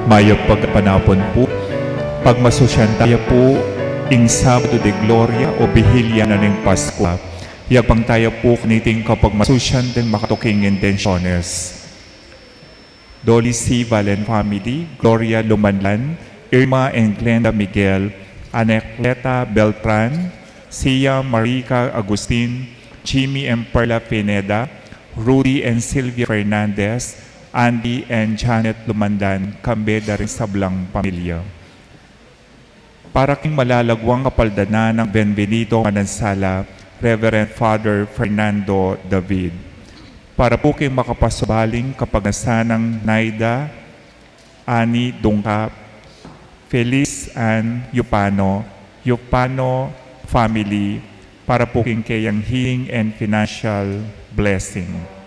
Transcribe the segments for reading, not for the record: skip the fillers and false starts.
Mayag pagpanapon po, pagmasusyan tayo po, ing Sabado de Gloria o Bihilya na ng Pasko. Yapang tayo po kaniting kapag masusyan din makatuking intensyones. Dolly C. Valen Family, Gloria Lumanlan, Irma and Glenda Miguel, Anecleta Beltran, Sia Marica Agustin, Jimmy and Perla Pineda, Rudy and Sylvia Fernandez, Andy and Janet Lumandan, kambeda rin sa Blang Pamilya. Para king malalagwang kapaldana ng Benvenito Manansala, Reverend Father Fernando David. Para po king makapasubaling kapagnasanang Naida, Ani Dungkap, Feliz and Yupano family, para po king kayang healing and financial blessing.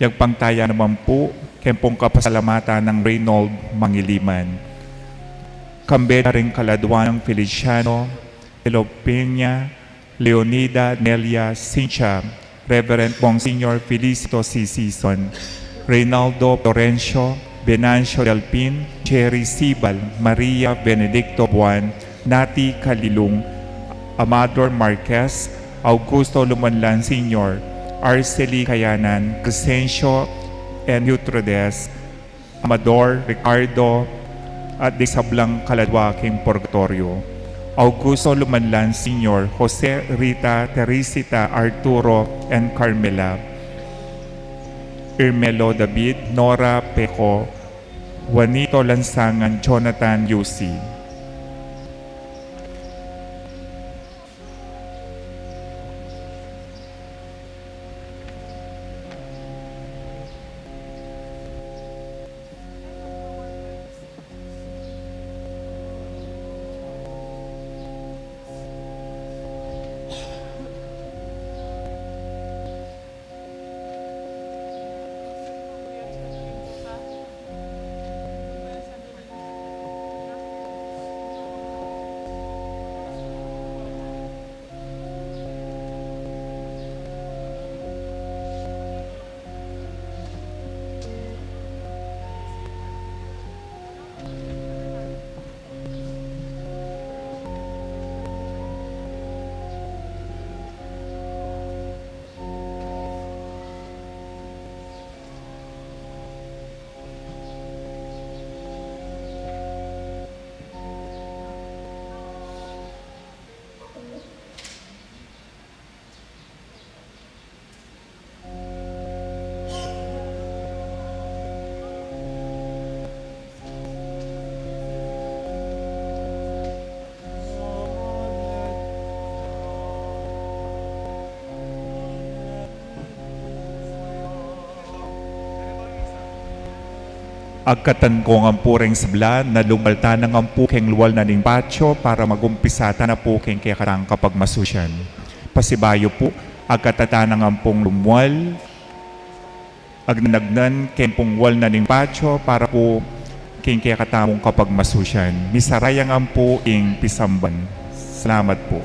Yagpangtaya naman po, kempong kapasalamatan ng Reynold Mangiliman. Kambeda rin kaladwan ng Feliciano, Elopenia, Leonida Nelia Cincha, Reverend Monsignor Felicito C. Season, Reynaldo Florencio, Venancio Delpin, Cherry Sibal, Maria Benedicto Buan, Nati Kalilung, Amador Marquez, Augusto Lumanlan Sr., Arceli Kayanan, Crescencio and Eutrodes, Amador, Ricardo, at di sablang kaladwaking Purgatorio. Augusto Lumanlan Sr., Jose Rita, Teresita, Arturo, and Carmela. Irmelo David, Nora Peco, Juanito Lansangan, Jonathan Yusi. Agkatan ko ng pureng sabla na lumalta ng ang puking luwal na ning patio para magumpisata na puking kaya karang kapag masusyan. Pasibayo po, agkatata ng ang pong lumwal, agnanagnan kempong wal na ning patio para po king kaya katamong kapag masusyan. Misarayang ang po ing pisamban. Salamat po.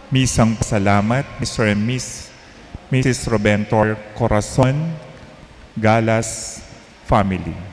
Misang pasalamat, Mr. and Miss Mrs. Robentor Corazon, Galas family.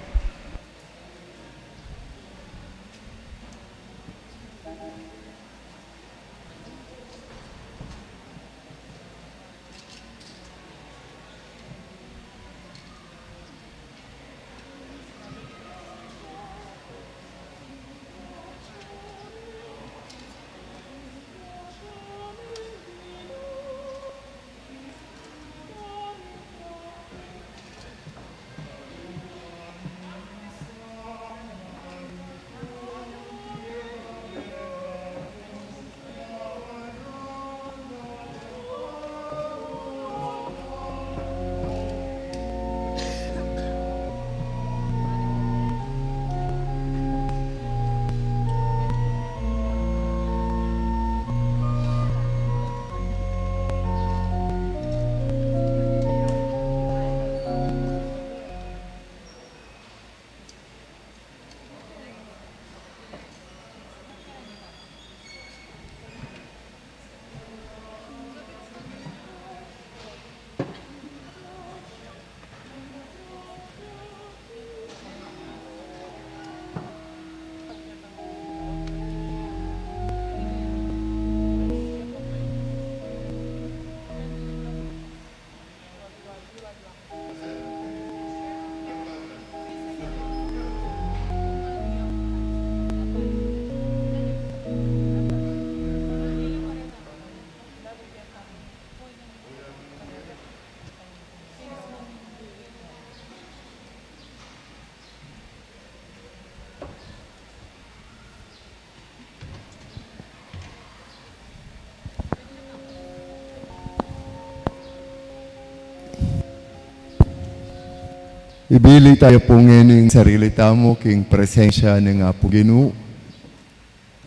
Ibili tayo po ngayon sarili tamo king presensya ng Apo Ginoo,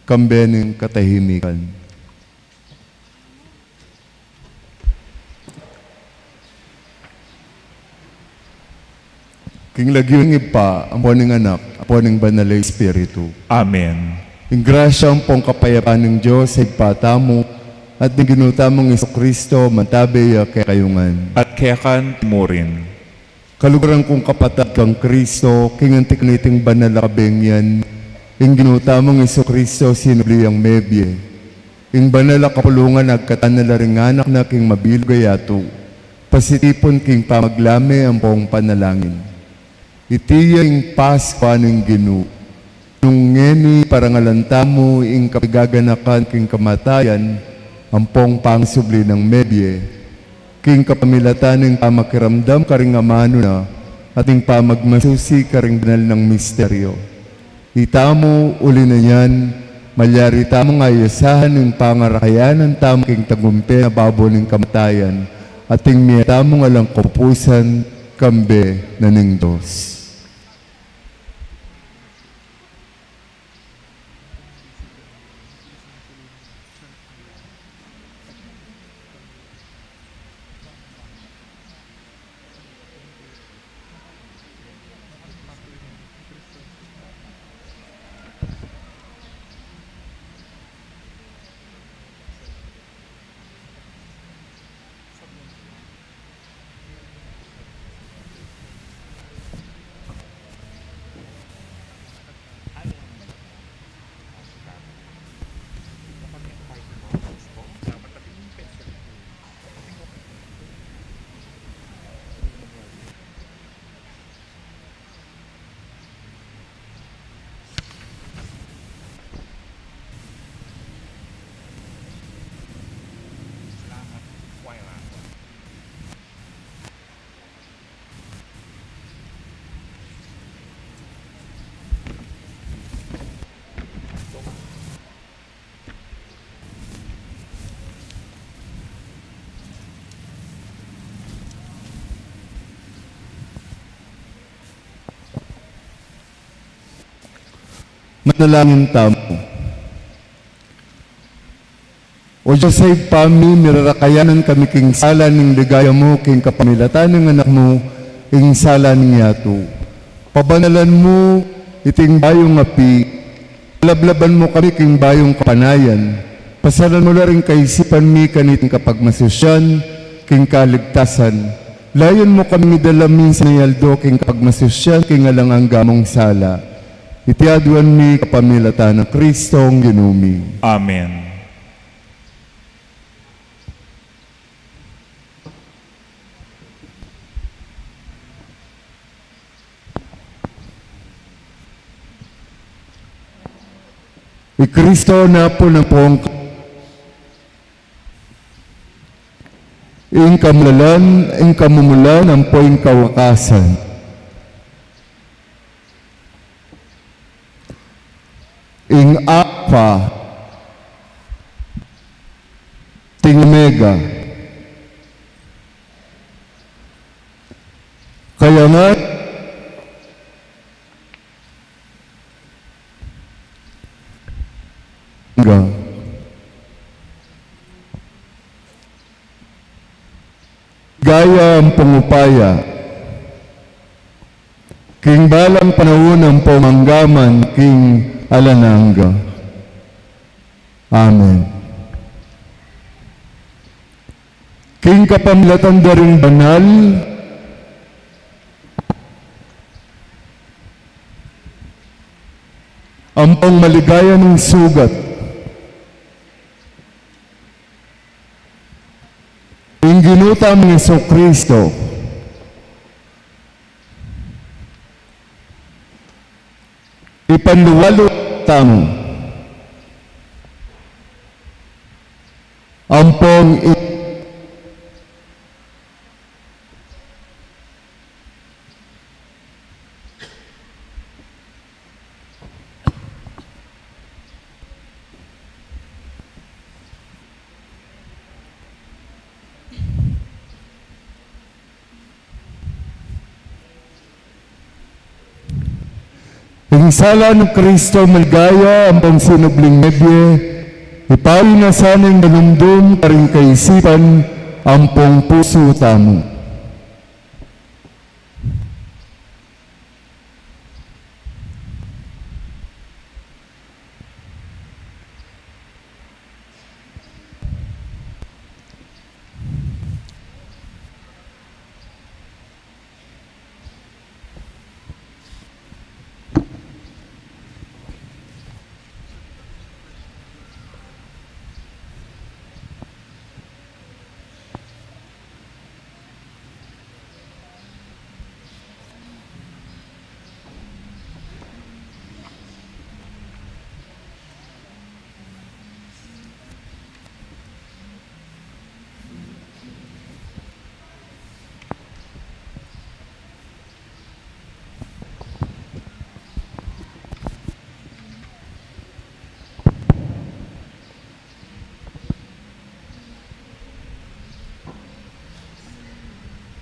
kambe ng katahimikan. King lagyong ipa, ang po ng anak, ang po ng banal na Espiritu. Amen. Ing grasya ang pong kapayapaan ng Diyos sa ipatamo at ng ginutamong Kristo mantabi kay kayungan. At kekan mo rin. Kalugarang kong kapatid kang Kristo, kingantik niting banal na kabengyan, ing ginutamong Kristo sinuli ang mebye. Ing banal na kapulungan agkatan na laring anak na king mabilgayato, pasitipon king pamaglame ang pong panalangin. Itiya ing Paskwa ng Ginoo, nung ngeni parangalantamo ing kapigaganakan king kamatayan, ang pong pangsubli ng mebye, king kapamilatan ng pamakiramdam karing amano na ating pamagmasusi karing banal ng misteryo. Itamo uli na yan, malyari tamong ayasahan ng pangarakayan ng tamong king tagumpe na babo ng kamatayan, ating miyatamong alang kapupusan kambe na ning Diyos. Manalangin tamo. O Diyos ay pami, mirarakayanan kami king sala ng ligaya mo, king kapamilatan ng anak mo, king sala ng yato. Pabanalan mo, iting bayong api, lablaban mo kami king bayong kapanayan, pasalan mo na rin kaisipan mi kaniting kapagmasosyan, king kaligtasan. Layon mo kami dalamin sa nayaldo king kapagmasusyan king alangang gamong sala. Itiaduan mi kapamilatan ng Kristong ginumi. Amen. Ikristo na po na pong ing kamulalan, ing kamumulan, ang po ing kawakasan. Ing Alpha, ting Omega. Kaya nga, gaya ang pangupaya, king balang panahon ng pamanggaman, king alananga. Amen. King kapamilatan daring banal, ampong maligaya ng sugat, ing ginutam ni Jesucristo, ipanluwalo tamo, ampong ing sala ng Kristo maligaya ang pangsinubling nebye, ipali na sanang nanumdum karing kaisipan ang pong puso tamo.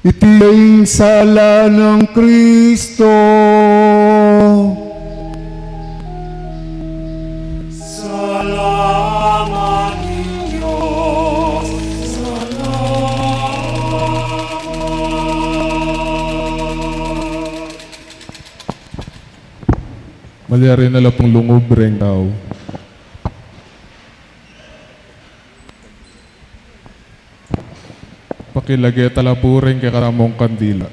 Itiing sala ng Kristo. Salamat Diyos, salamat. Malyari na lang pong lungob rin daw. Pakilagay talaburing kay karamong kandila.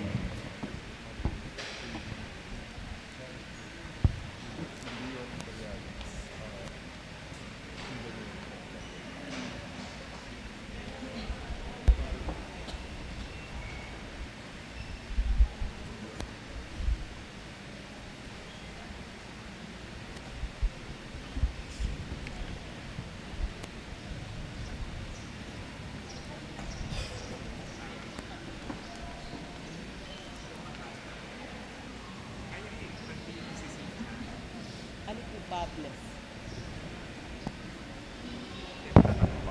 Bables.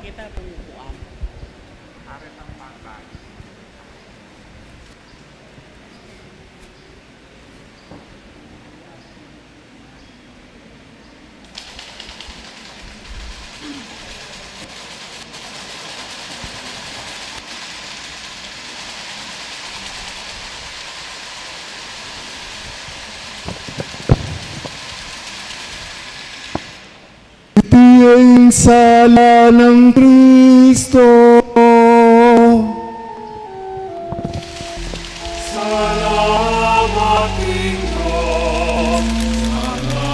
Kita po yung buwan. Itiing sala ng Kristo. Salamat King Diyos, salamat.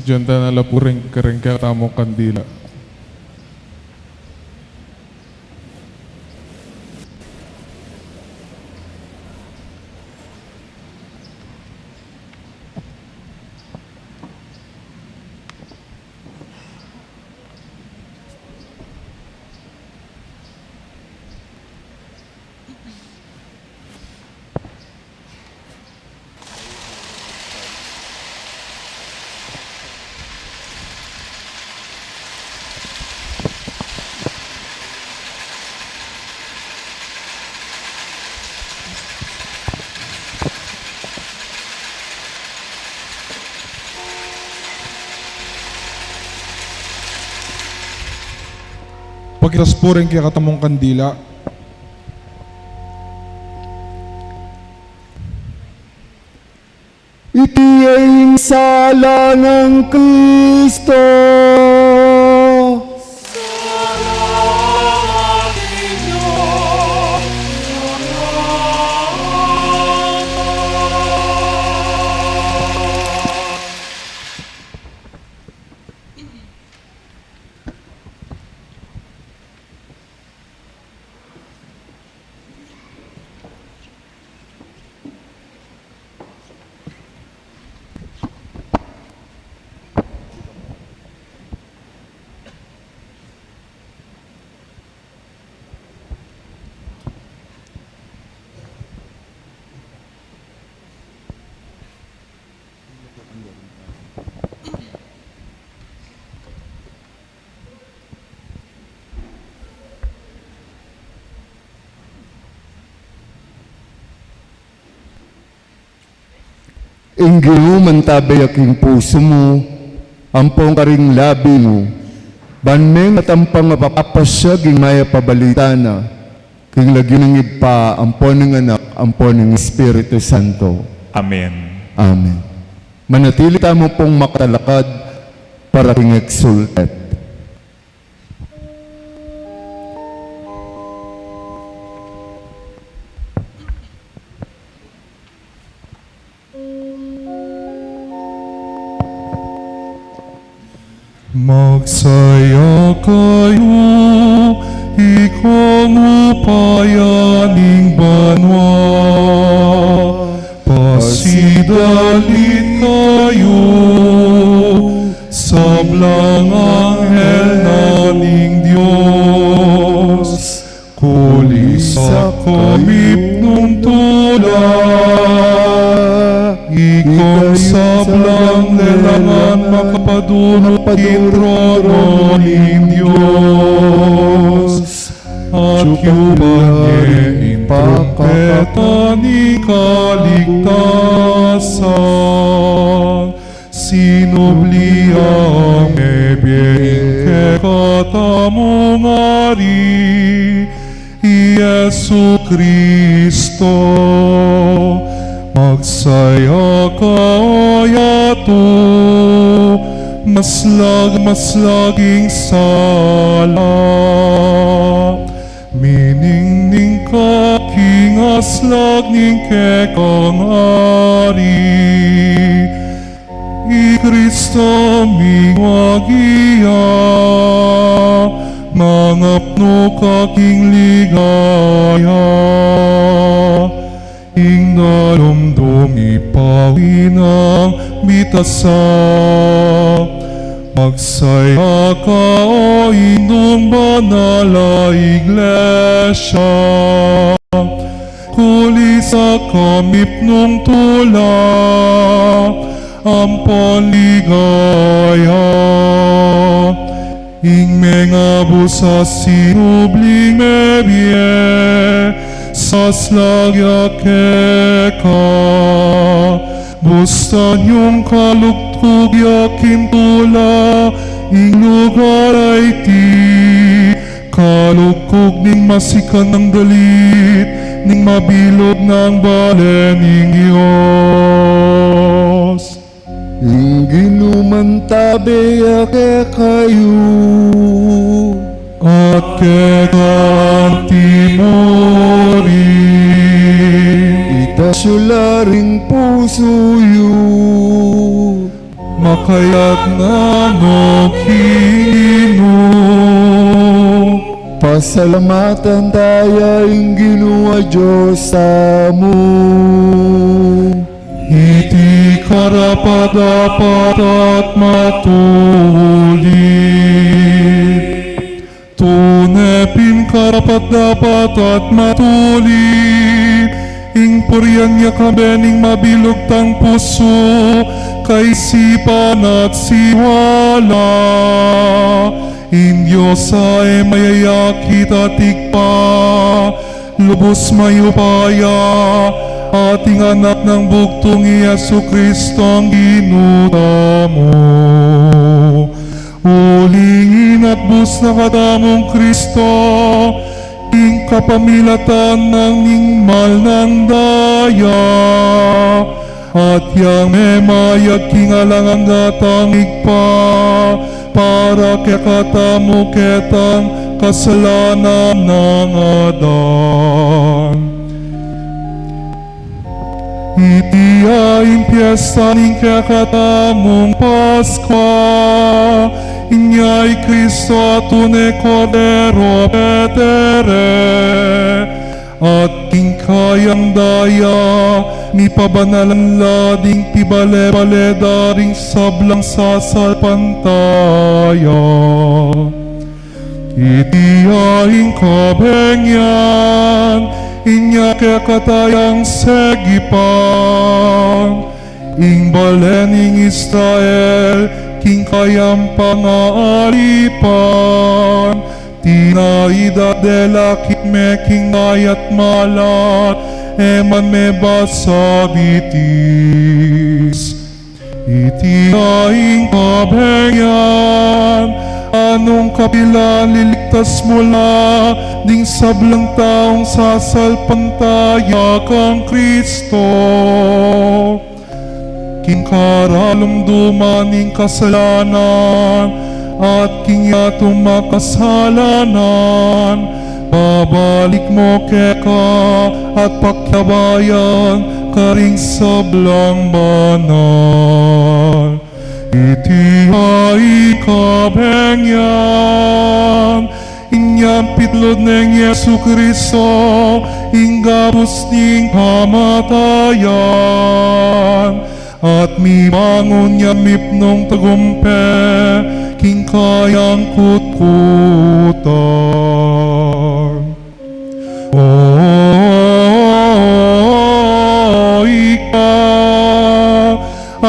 Diyan na laburing kering katamong kandila. Pagkitas po rin kaya katamong kandila. Iti ay sala ng Kristo. Salamat King Diyos, salamat. Inggiyo mantabay aking puso mo, ampong karing labi mo, banmeng at ampang mapapasyag ing maya pabalita na, king lagi ng ipa, ampon ng anak, ampon ng Espiritu Santo. Amen. Amen. Manatili tamo pong makatalakad para king exultet. Magsaya kayo, ikong upayaning banwa. Pasidalit kayo, sablang anghel naning Diyos. Kulis sa kamip nung tula, ikong sablang lelangan makapadunot trono ng Diyos. At yumanin propeta ni kaligtasan, sinubli ang ebyen katamong ari, Yesu Kristo. Magsaya kayato, maslaging sala. Miningning ka, king aslag ning kekang ari. I Kristo mingwagia, mangapno ka king ligaya. Ing narumdum ipawin ang bitasa. Magsaya ka o inyong banal na iglesia. Kulis sa kamip nung tulak ang paligaya. Ing mga busa sinubling mebye sa slagya keka. Bustan yung kalugtog yakin tula ing lugar ay ti kalugkog ning masikan ng dalit ning mabilog ng balen ning Diyos. Ingginuman tabi ake kayo, At kekanti mori itasularing puso yu. makayat na nokino. Pasalamatan tayo ingginuwa Diyos tamo. Iti karapat-dapat at matulit. Tunepin karapat-dapat at matulit. Ing purian niya kabening mabilog tang puso, kaisipan at siwala. In Diyos ay mayayakit at ikpa, lubos mayupaya, ating anak ng bugtong Yesu Kristo ang ginuta mo. Ulingin at bus na kadamong Kristo, ing kapamilatan ng ningmal ng daya. At yang memayag kingalang ang gatang igpa, para kekatamo ketang kasalanan ng Adan. Iti ay piyesta ning kekatamong Paskwa, inya'y Kristo atune Cordero Petere, at kingkayang daya ni pabanalan lading tibale-bale daring sablang sasalpantaya. Iti aing kabengyan, inya kekatayang segipan, ing balening Israel, kingkayang pangaalipan, tinaida delakit me kingayat malat, eman me basabitis. Iti aing kabengyan, anong kapila liligtas mula ding sablang taong sasalpantaya kang Kristo. Kingkaralumduman ning kasalanan at kingyatong makasalanan, babalik mo keka at pakyabayan karing sablang banal. Iti ay kabengyan, inyang pitlod ng Yesu Kristo, inggabos ning kamatayan, at mimangon niya mipnong tagumpe, kingkayang kutkutan.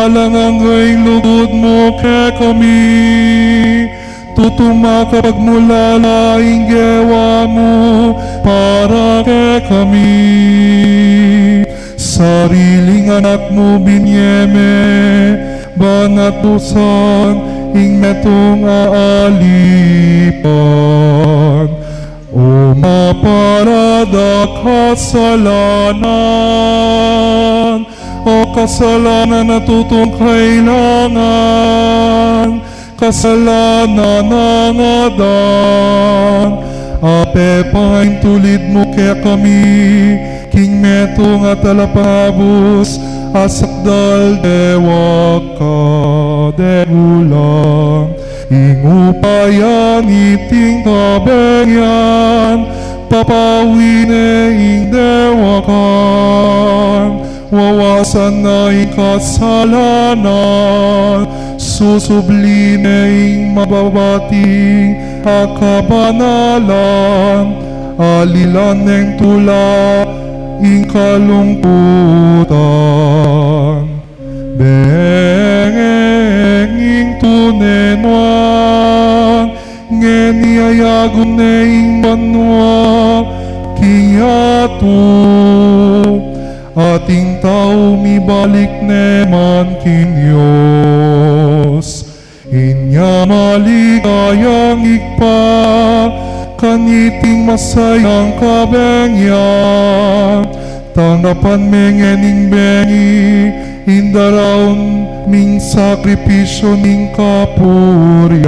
Alangang lugod mo ke kami, tutuma kapag mula laing gewa mo para ke kami. Sariling anak mo binyeme, banat dusan, ing metong aalipan. O maparada kasalanan, o kasalanan na tutong kailangan, kasalanan ng Adan. Ape paing tulid mo kaya kami, king metong at alapabus, asakdal dewa ka degulang. Ingupayan iting kabengyan, papawine ing dewakan. Wawasan na ing kasalanan, susubline ing mababating akabanalan. Alilan ng tula, ing kalungkutan. Bengeng tunenwan, ngeniyayagum ne ing banwa, kiyatu, ating tao mibalik neman kinyos. Inya maligayang ikpa, kaniting masayang kabengyan, tanggapan mengening bengi, indaraon ming sakripisyo ning kapuryan.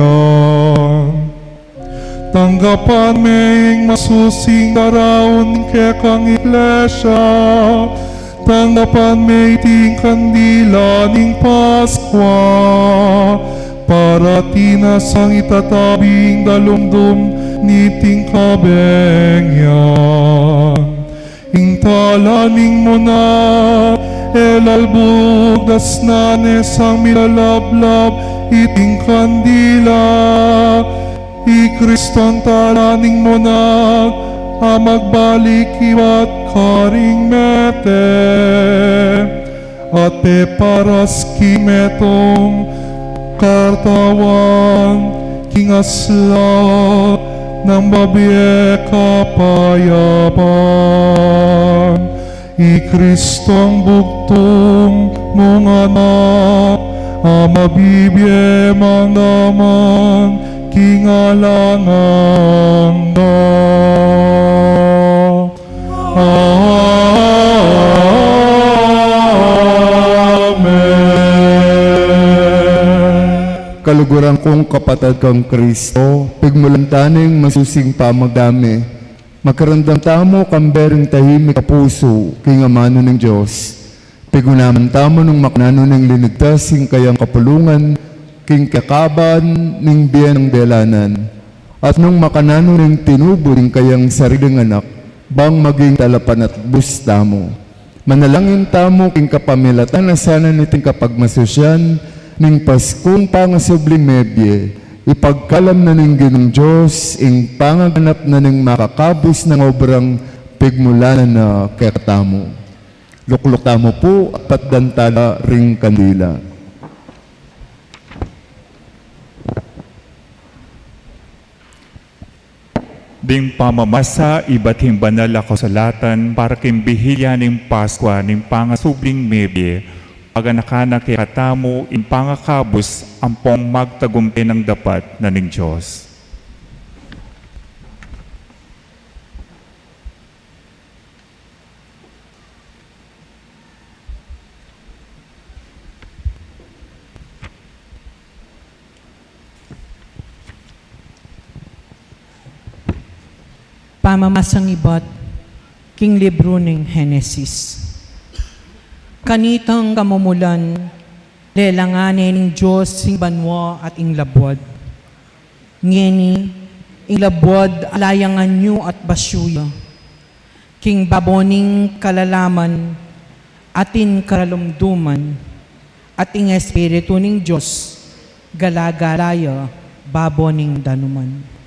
Tanggapan meng masusing daraon kekang iglesia, tanggapan may ting kandila ning Paskwa, para tinasang itatabing dalumdum niting kabengyan. Intalaning mo na, elalbog das nanes ang milalablab iting kandila. Ikriston talaning mo na, magbalik iwat karing mete. At peparas kimetong kartawan kingasla ng babiye kapayapan. Ikristong bugtong mong anak, mabibye mang naman kingalangan na. Kaluguran kong kapatid kang Kristo, pigmulantaning masusing pamagdami, makarandam tamo kambering tahimik kapuso, kingamano ng Diyos. Pigunaman tamo ng maknano ng linigtasing kayang kapulungan, king kakaban ng biyan ng delanan. At nung makanano ng tinubo ng kayang sariling anak, bang maging talapan at bus tamo. Manalangin tamo king kapamilatan na sana niting kapagmasosyan, ning Paskong pangasublimebye, ipagkalam na ning Ginong Diyos, ing pangaganap na ning makakabos ng obrang pigmulanan na kekatamo. Lukluk tamo po, apat dantala ring kandila. Ding pamamasa, ibating banal ako salatan, para kimbihilya ning Paskwa, ning pangasubling mebye, paganakana kay katamo in pangakabos ampong magtagumpay ng dapat na ning Diyos. Pamamasang ibat, king libro ng Henesis. Kanitang kamumulan, lelanganin ng Diyos sing banwa at ing labwad. Ngeni, ing labwad alayangan nyo at basyuya. King baboning kalalaman, atin karalumduman, at ing espiritu ng Diyos, galagalaya, baboning danuman.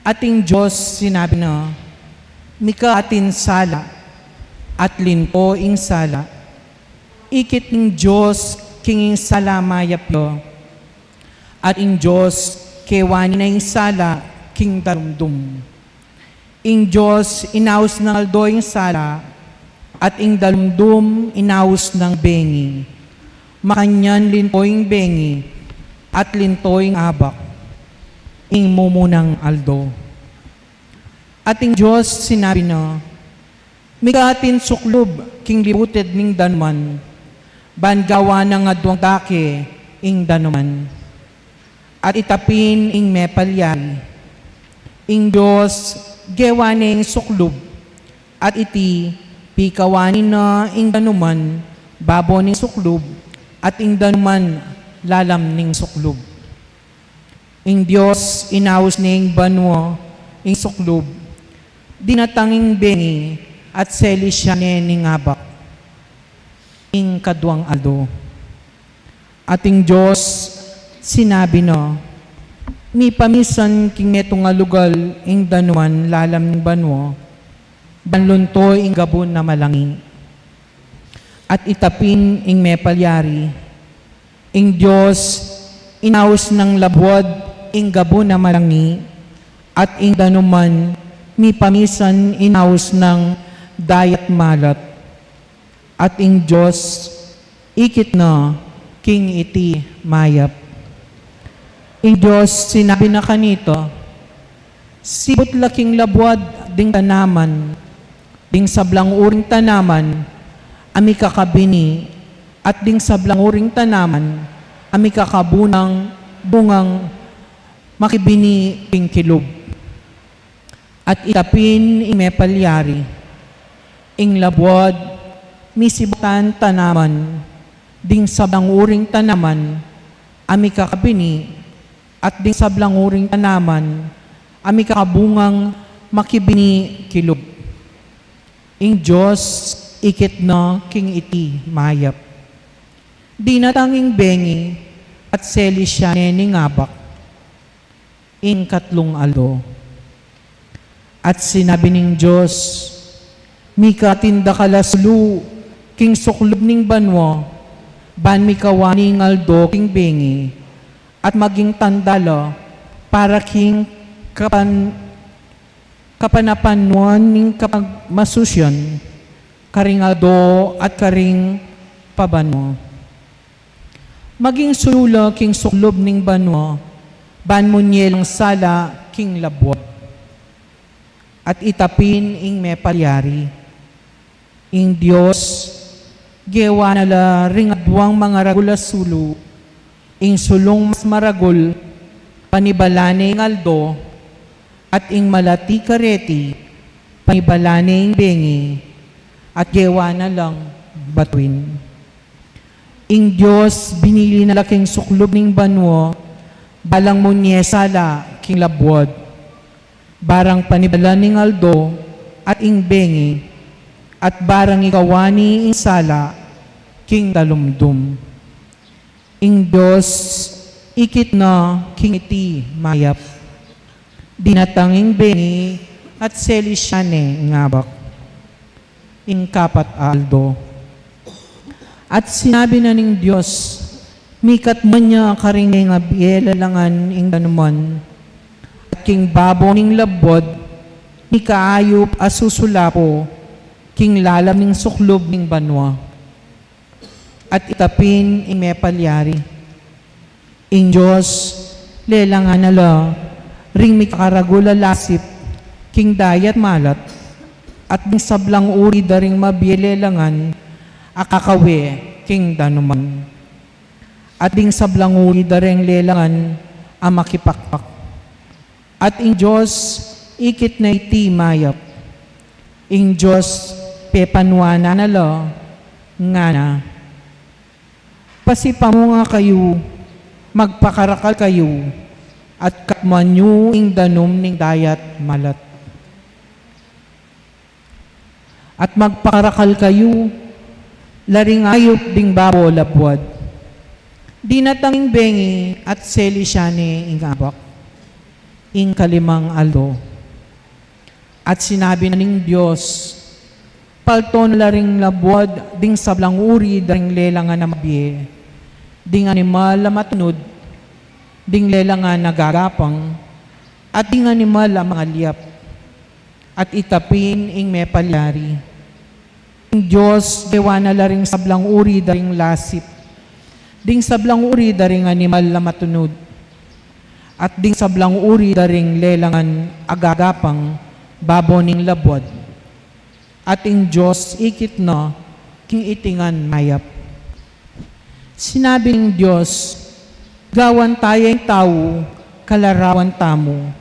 Ating Diyos sinabi na, mika atin sala, at linpo ing sala, ikit ng Diyos kinging sala mayapyo, at ing Diyos kewani na ing sala king darumdum. Ing Diyos inaus ng aldo ing sala, at ing darumdum inaus ng bengi. Makanyan linto ing bengi, at linto ing abak, ing mumunang aldo. At ing Diyos sinabi na, migatin suklob king libuted ning danuman, bangawa ng adwang dake ing danuman, at itapin ing mepalyan. Ing Diyos gewani ing suklob, at iti pikawanin na ing danuman, babo ning suklob, at ing danuman lalam ning suklob. Ing Diyos inaus ning banwa ing suklob, dinatanging bengi, at selis siya ning abak, ing kadwang aldo. Ating Diyos sinabi na, mi pamisan king netong alugal ing danuan lalam ng banwa, banlunto ing gabon na malangi. At itapin ing mepalyari, ing Diyos inaus ng labwad ing gabon na malangi, at ing danuman mi pamisan inaus ng dayat malat. At ing Diyos ikit na king iti mayap. Ing Diyos sinabi na kanito, sibot laking labwad ding tanaman, ding sablang uring tanaman, ami kakabini, at ding sablang uring tanaman, ami kakabunang bungang makibini ing kilub. At itapin ing mepalyari, ing labwad, misibutan tanaman, ding sablang uring tanaman, ami kakabini, at ding sablang uring tanaman, ami kakabungang makibini kilub. Ing Diyos ikit na king iti mayap. Di natanging bengi at seli siya nening abak. Ing katlong alo. At sinabi ning Diyos, mika tinda kalaslu, king suklob ning banwa, ban mikawani ng aldo king bengi, at maging tandala, para king kapanapanuan ning kapag masusyan, karing aldo at karing pabanwa. Maging sulula king suklob ning banwa, ban munyel ng sala king labwat. At itapin ing mepalyari, ing Diyos, gewa nala ringadwang mga ragula sulu, ing sulong mas maragul, panibalane ing aldo, at ing malati kareti, panibalane ing bengi, at gewa na lang batuin. Ing Diyos, binili na laking suklob ning banwa, balang munyesala king labwad, barang panibala ning aldo at ing bengi, at barang ikawani ing sala king dalumdum. Ing Diyos ikit na king iti mayap, dinatanging bengi at selisyane ngabak, ing kapat aldo. At sinabi na ning Diyos, mikat man niya karing nga bielalangan ing danuman, king babo ning labod, ni kaayop asusulapo, king lalam ning suklob ning banwa. At itapin ing mepalyari, ing Diyos, lelangan nala, ring mikaragula lasip, king dayat malat, at ning sablang uri daring mabielelangan, akakawe, king danuman. At ning sablang uri daring lelangan, amakipakpak. At ing Diyos, ikit na iti mayap. Ing Diyos, pepanwana na la, nga na. Pasipamunga kayo, magpakarakal kayo, at katmanyo ing danom ning dayat malat. At magpakarakal kayo, laring ayop ding babo labwad. Di natanging bengi at selisyane ing abak, ing kalimang alo. At sinabi na ning Diyos, palton laring labwad, ding sablang uri, daring lelangan na mabie, ding animal na matunod, ding lelangan na gagapang, at ding animal na mga liyap, at itapin ing mepalyari. Ing Diyos, dewa na laring sablang uri, daring lasip, ding sablang uri, daring animal na matunod, at ding sablang uri daring lelangan agagapang babo ning labwad. At ing Diyos ikit na king itingan mayap. Sinabi ng Diyos, gawan tayo ang tao, kalarawan tamo,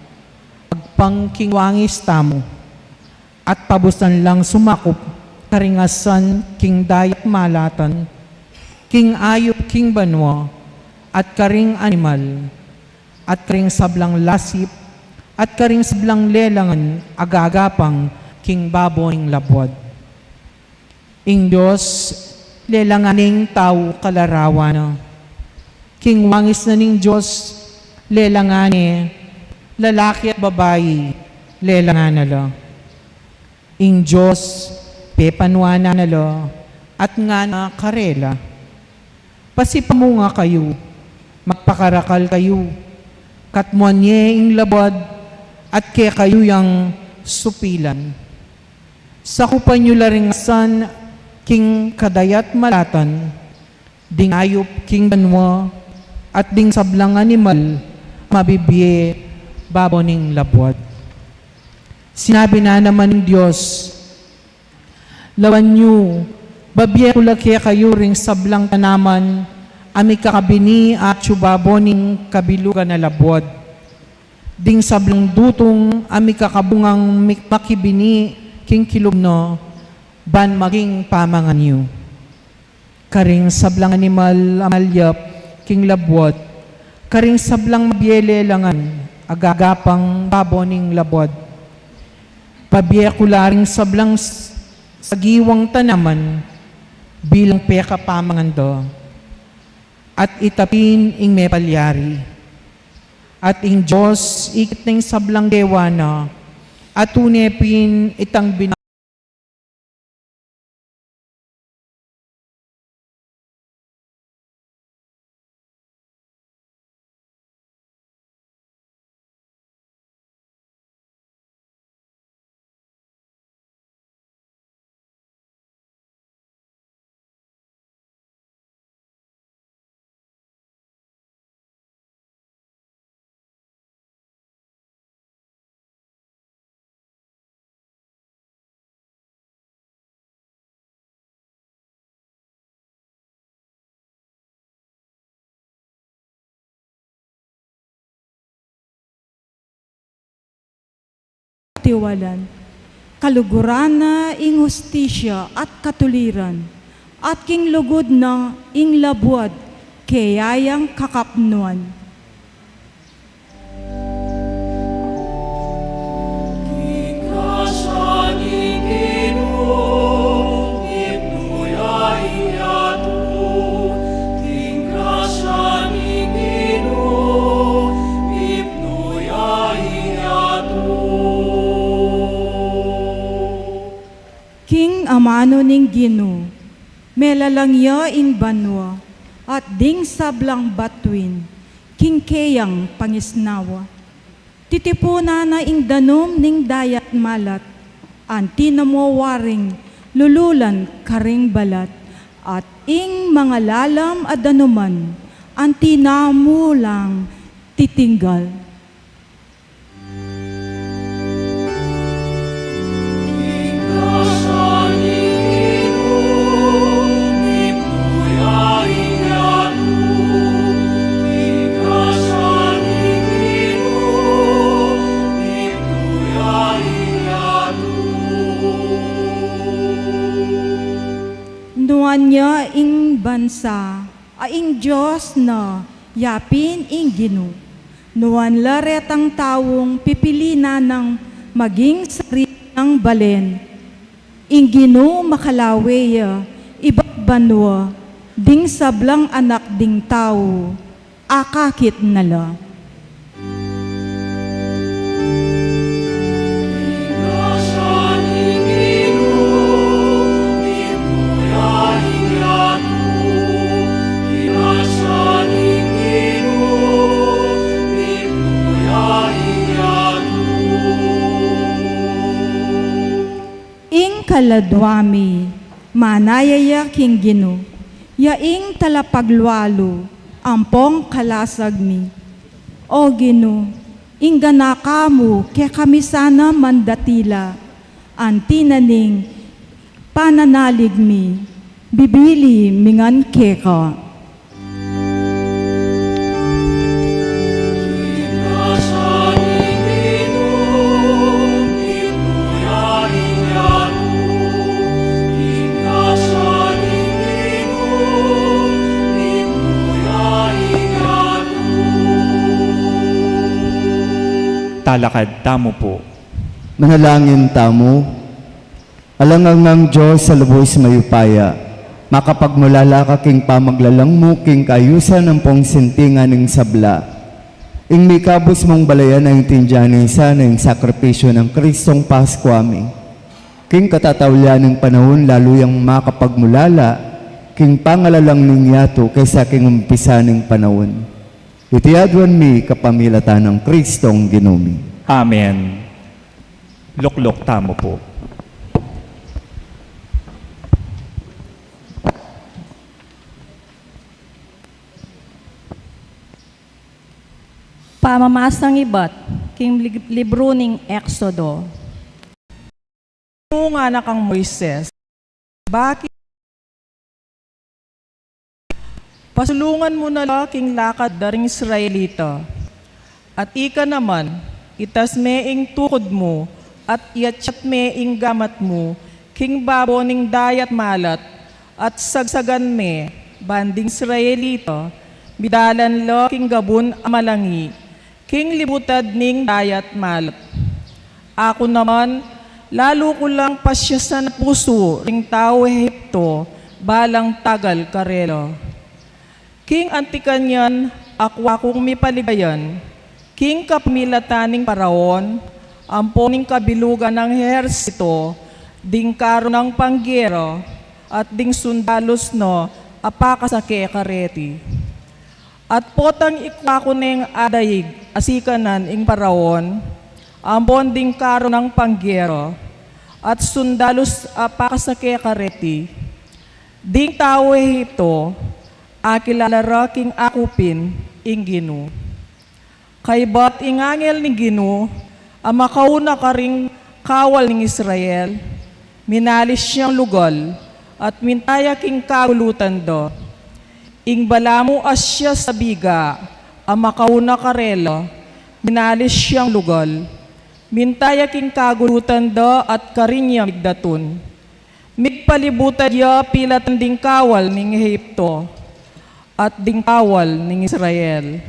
agpangkingwangis tamo, at pabusan lang sumakop, karingasan king dayat malatan, king ayop king banwa, at karing animal, at karing sablang lasip, at karing sablang lelangan, agagapang, king babo ning labwad. Ing Diyos, lelanganing tao kalarawan, king wangis na ning Diyos, lelangane, lalaki at babayi, lelangan na lang. ing Diyos, pepanwana nalo, at nga na karela. Pasipamunga kayo, magpakarakal kayo, katmuanye ing labad, at kaya kayo yang supilan. Sakupan nyo laringasan, king kadayat malatan, ding ayop king banwa, at ding sablang animal, mabibye, baboning labwad. Sinabi na naman ng Diyos, lawan nyo, babye kula kaya kayo ring sablang tanaman, ami kakabini at baboning kabilugan na labwad. Ding sablang dutong, ami kakabungang makibini, king kilumno, ban maging pamangan nyo. Karing sablang animal amalyap, king labwad, karing sablang mabyele langan, agagapang baboning labwad. Pabiyekularing sablang sagiwang tanaman, bilang peka pamangan do, at itapin ing may palyari. At ing Diyos, ikit ng sablang dewa na, at tunepin itang tiwalan, kaluguran na ing hustisya at katuliran, at king lugod na ing labwad, kayayang kakapnuan. King amano ning Gino, melalangya ing banwa, at ding sablang batuin, king keyang pangisnawa. Titipuna na ing danom ning dayat malat, anti namuwaring lululan karing balat, at ing mga lalam at danuman, anti namulang titinggal. Nuanya ing bansa, aing Diyos na yapin ing Gino. Nuan laretang tawong pipilina ng maging sarili ng balen. Ing Gino makalaweya, ibang banwa, ding sablang anak ding tao, akakit nala. Kaladwami, manayaya king Gino, yaing talapaglualo, ampong kalasag mi. O Gino, ingganaka mo, kaya kami sana mandatila, antinaning pananalig mi, bibili mingan keka. Talakad tamo po. Manalangin tamo, alangang ng Diyos sa lubos mayupaya, makapagmulala ka king pamaglalang mo king kayusan ng pong sintingan ng sabla. Ing mikabos mong balayan ang tindiyanisa ng sakripisyo ng Kristong Pasko amin. king katatawlyan ng panahon lalo yang makapagmulala, king pangalalang ningyato kaysa king umpisa ng panahon. Itiadwan mi kapamilatan ng Kristong Ginumi. Amen. Luklok tamo po. Pamamasang ibat, king libro ning Exodo. Nga anak ang Moises, bakit pasulungan mo na laking lakad daring Israelita, at ika naman, itas meing tukod mo, at iatsyat meing gamat mo, king babo ning dayat malat, at sagsagan me, banding Israelita, bidalan lo king gabun amalangi, king libutad ning dayat malat. Ako naman, lalo ko lang pasyasan puso ring tao Ehipto, balang tagal karelo. King antikanyan, akwa kong mipaligayan, king kapamilataning paraon, amponing kabilugan ng hersito, ding karo ng panggero, at ding sundalos no, apakasake kareti. At potang ikwa ko neng adayig, asikanan ing paraon, ampon ding karo ng panggero, at sundalos apakasake kareti. Ding tao Ehipto, akilala king akupin ing Gino. Kay bat ingangel ni Gino, ang makauna ka ring kawal ng Israel, minalis siyang lugal, at mintaya king kagulutan do. Ing balamu as siya sa biga, ang makauna ka relo, minalis siyang lugal, mintaya king kagulutan do at karinya migdatun. Migpalibutan ya pilatan ding kawal ng Ehipto, at ding kawal ng Israel.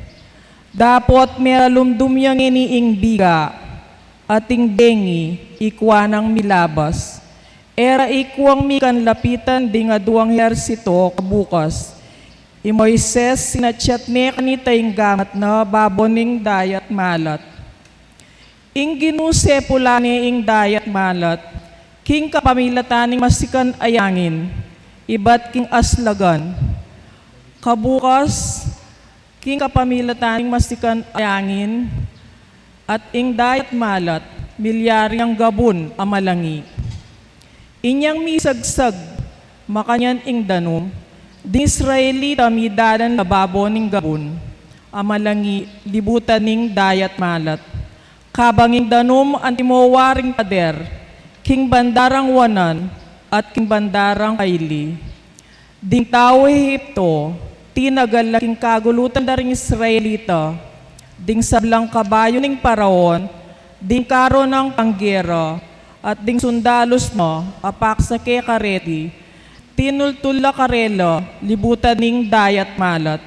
Dapot meralumdum yang iniing biga, ating bengi, ikwa ng milabas. Era ikwang mikan lapitan ding aduang hersito kabukas. I Moises sinatsyat ne kanita ing gamat na baboning dayat malat. Ing ginuse pulane ing dayat malat, king kapamilataning masikan ayangin, ibat king aslagan. Kabukas, king kapamilataning masikan ayangin, at ing dayat malat, milyari ang gabun amalangi. Inyang misagsag, makanyan ing danum, di Israelita midalan lababo ning gabun, amalangi libutan ning dayat malat. Kabanging danum antimowaring pader, king bandarang wanan, at king bandarang kaili. Ding tao Ehipto, tinagal laking kagulutan daring Israelita, ding sablang kabayo ning paraon, ding karo ng panggero, at ding sundalos mo, apaksake kareti, tinultula karelo, libutan ning dayat malat.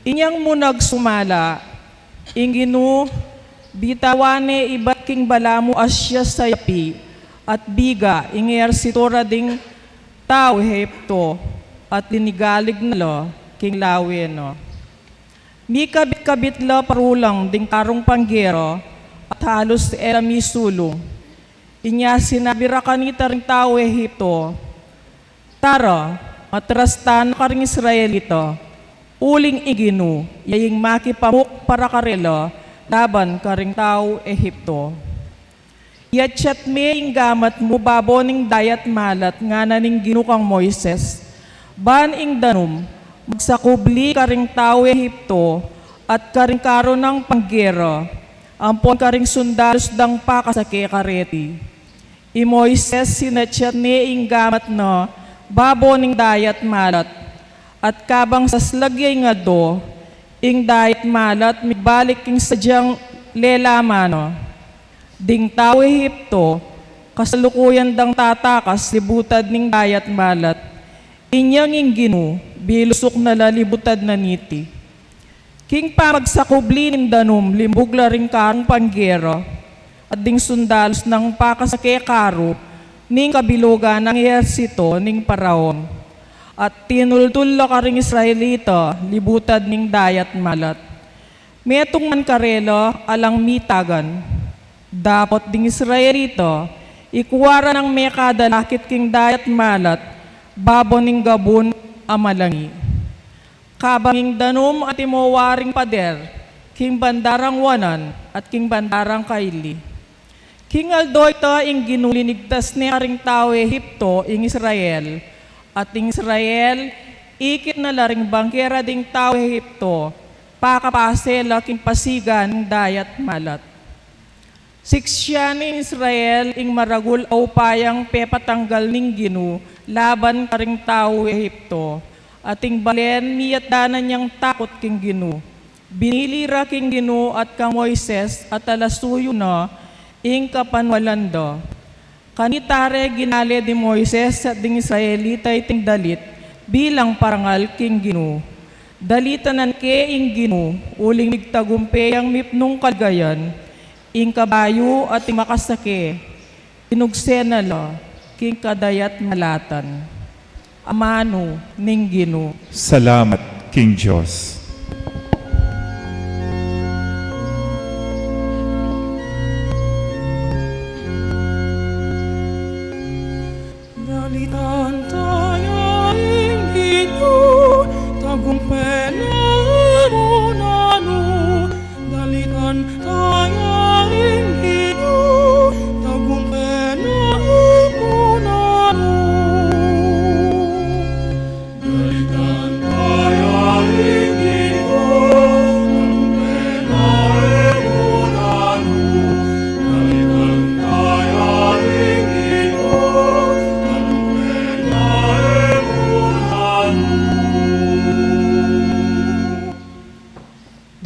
Inyang munag sumala, inginu, bitawane ibat king balamu asya sayapi, at biga, inger sitora ding tao Ehipto, at linigalig na lo, king lawe no. Mi kabit-kabit la parulang ding karong panggero, at halos era mi sulong. Inya sinabira kanita ring tao Ehipto, tara, matrastan ka ring Israelito, uling iginu, yaying makipamuk para karelo, laban ka ring tao Ehipto. Yatsyat me ing gamat mo baboning dayat malat nga naning ginukang Moises, ban ing danum, magsakubli ka ring tao Ehipto, at karing karo ng panggero, ampon karing sundalos dang pakasake kareti. I Moises sinatsyat ni ing gamat no, babo ning dayat malat, at kabang saslagyay nga do, ing dayat malat, mibalik ing sadyang lelamano. Ding tao Ehipto, kasalukuyan dang tatakas libutad ning dayat malat, inyang ing Gino, bilusok na lalibutad na niti. King pamagsakubli ning danum, limbugla ring karong panggero, at ding sundalos ng pakasake karo, ning kabilugan ng ehersito ning paraon. At tinultulo ka ring Israelita, libutad ning dayat malat. Metong man karelo, alang mitagan. Dapat ding Israelita, ikuwara ng mekada lakit king dayat malat, baboning gabon amalangi. Kabanging danom at imowaring pader, king bandarang wanan at king bandarang kaili. King Aldoyta ing ginulinigtas ni aring tao Ehipto ing Israel, at ing Israel ikit na laring bangkera ding tao Ehipto, pakapase laking pasigan dayat malat. Siksya ni Israel ing maragul upayang pepatanggal ning ginu, laban karing tao Ehipto, at ing balen miyat danan niyang takot king ginu. Binilira king ginu at kang Moises at alasuyo na, ing kapanwalanda. Kanitare ginale di Moises at ding Israelita iting dalit bilang parangal king ginu. Dalitanan ke ing ginu, uling migtagumpe ang mipnong kalgayan, ing kabayo at ing makasake, inugsenala, king kadayat malatan. Amano ning ginu. Salamat, King Diyos. Dalitan tayo inginu, tagumpela mo nanu. Dalitan tayo inginu, tagumpela mo nanu. Dalitan tayo inginu, tagumpela mo nanu. Dalitan tayo inginu,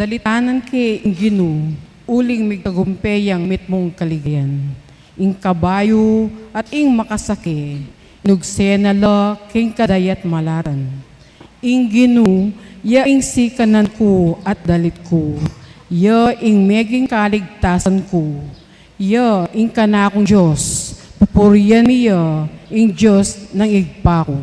Dalitanan ke ing ginu, uling migtagumpeyang mitmong kaligayan. Ing kabayo at ing makasake, nugsenala king kadayat malatan. Ing ginu, ya ing sikanan ko at dalit ko. Ya ing meging kaligtasan ko. Ya ing kanakong Diyos, pupuriyan niya ing Diyos ng igpa ko.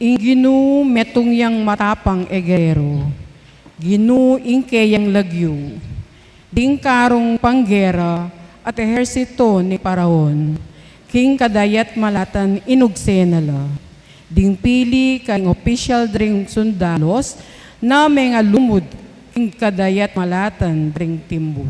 Ing ginu metong yang matapang egero, ginu ing kayang lagyo, ding karong panggera at ehersito ni Paraon, king kadayat malatan inugsenala, ding pili kang official dring sundalos na mga lumud king kadayat malatan dring timbo.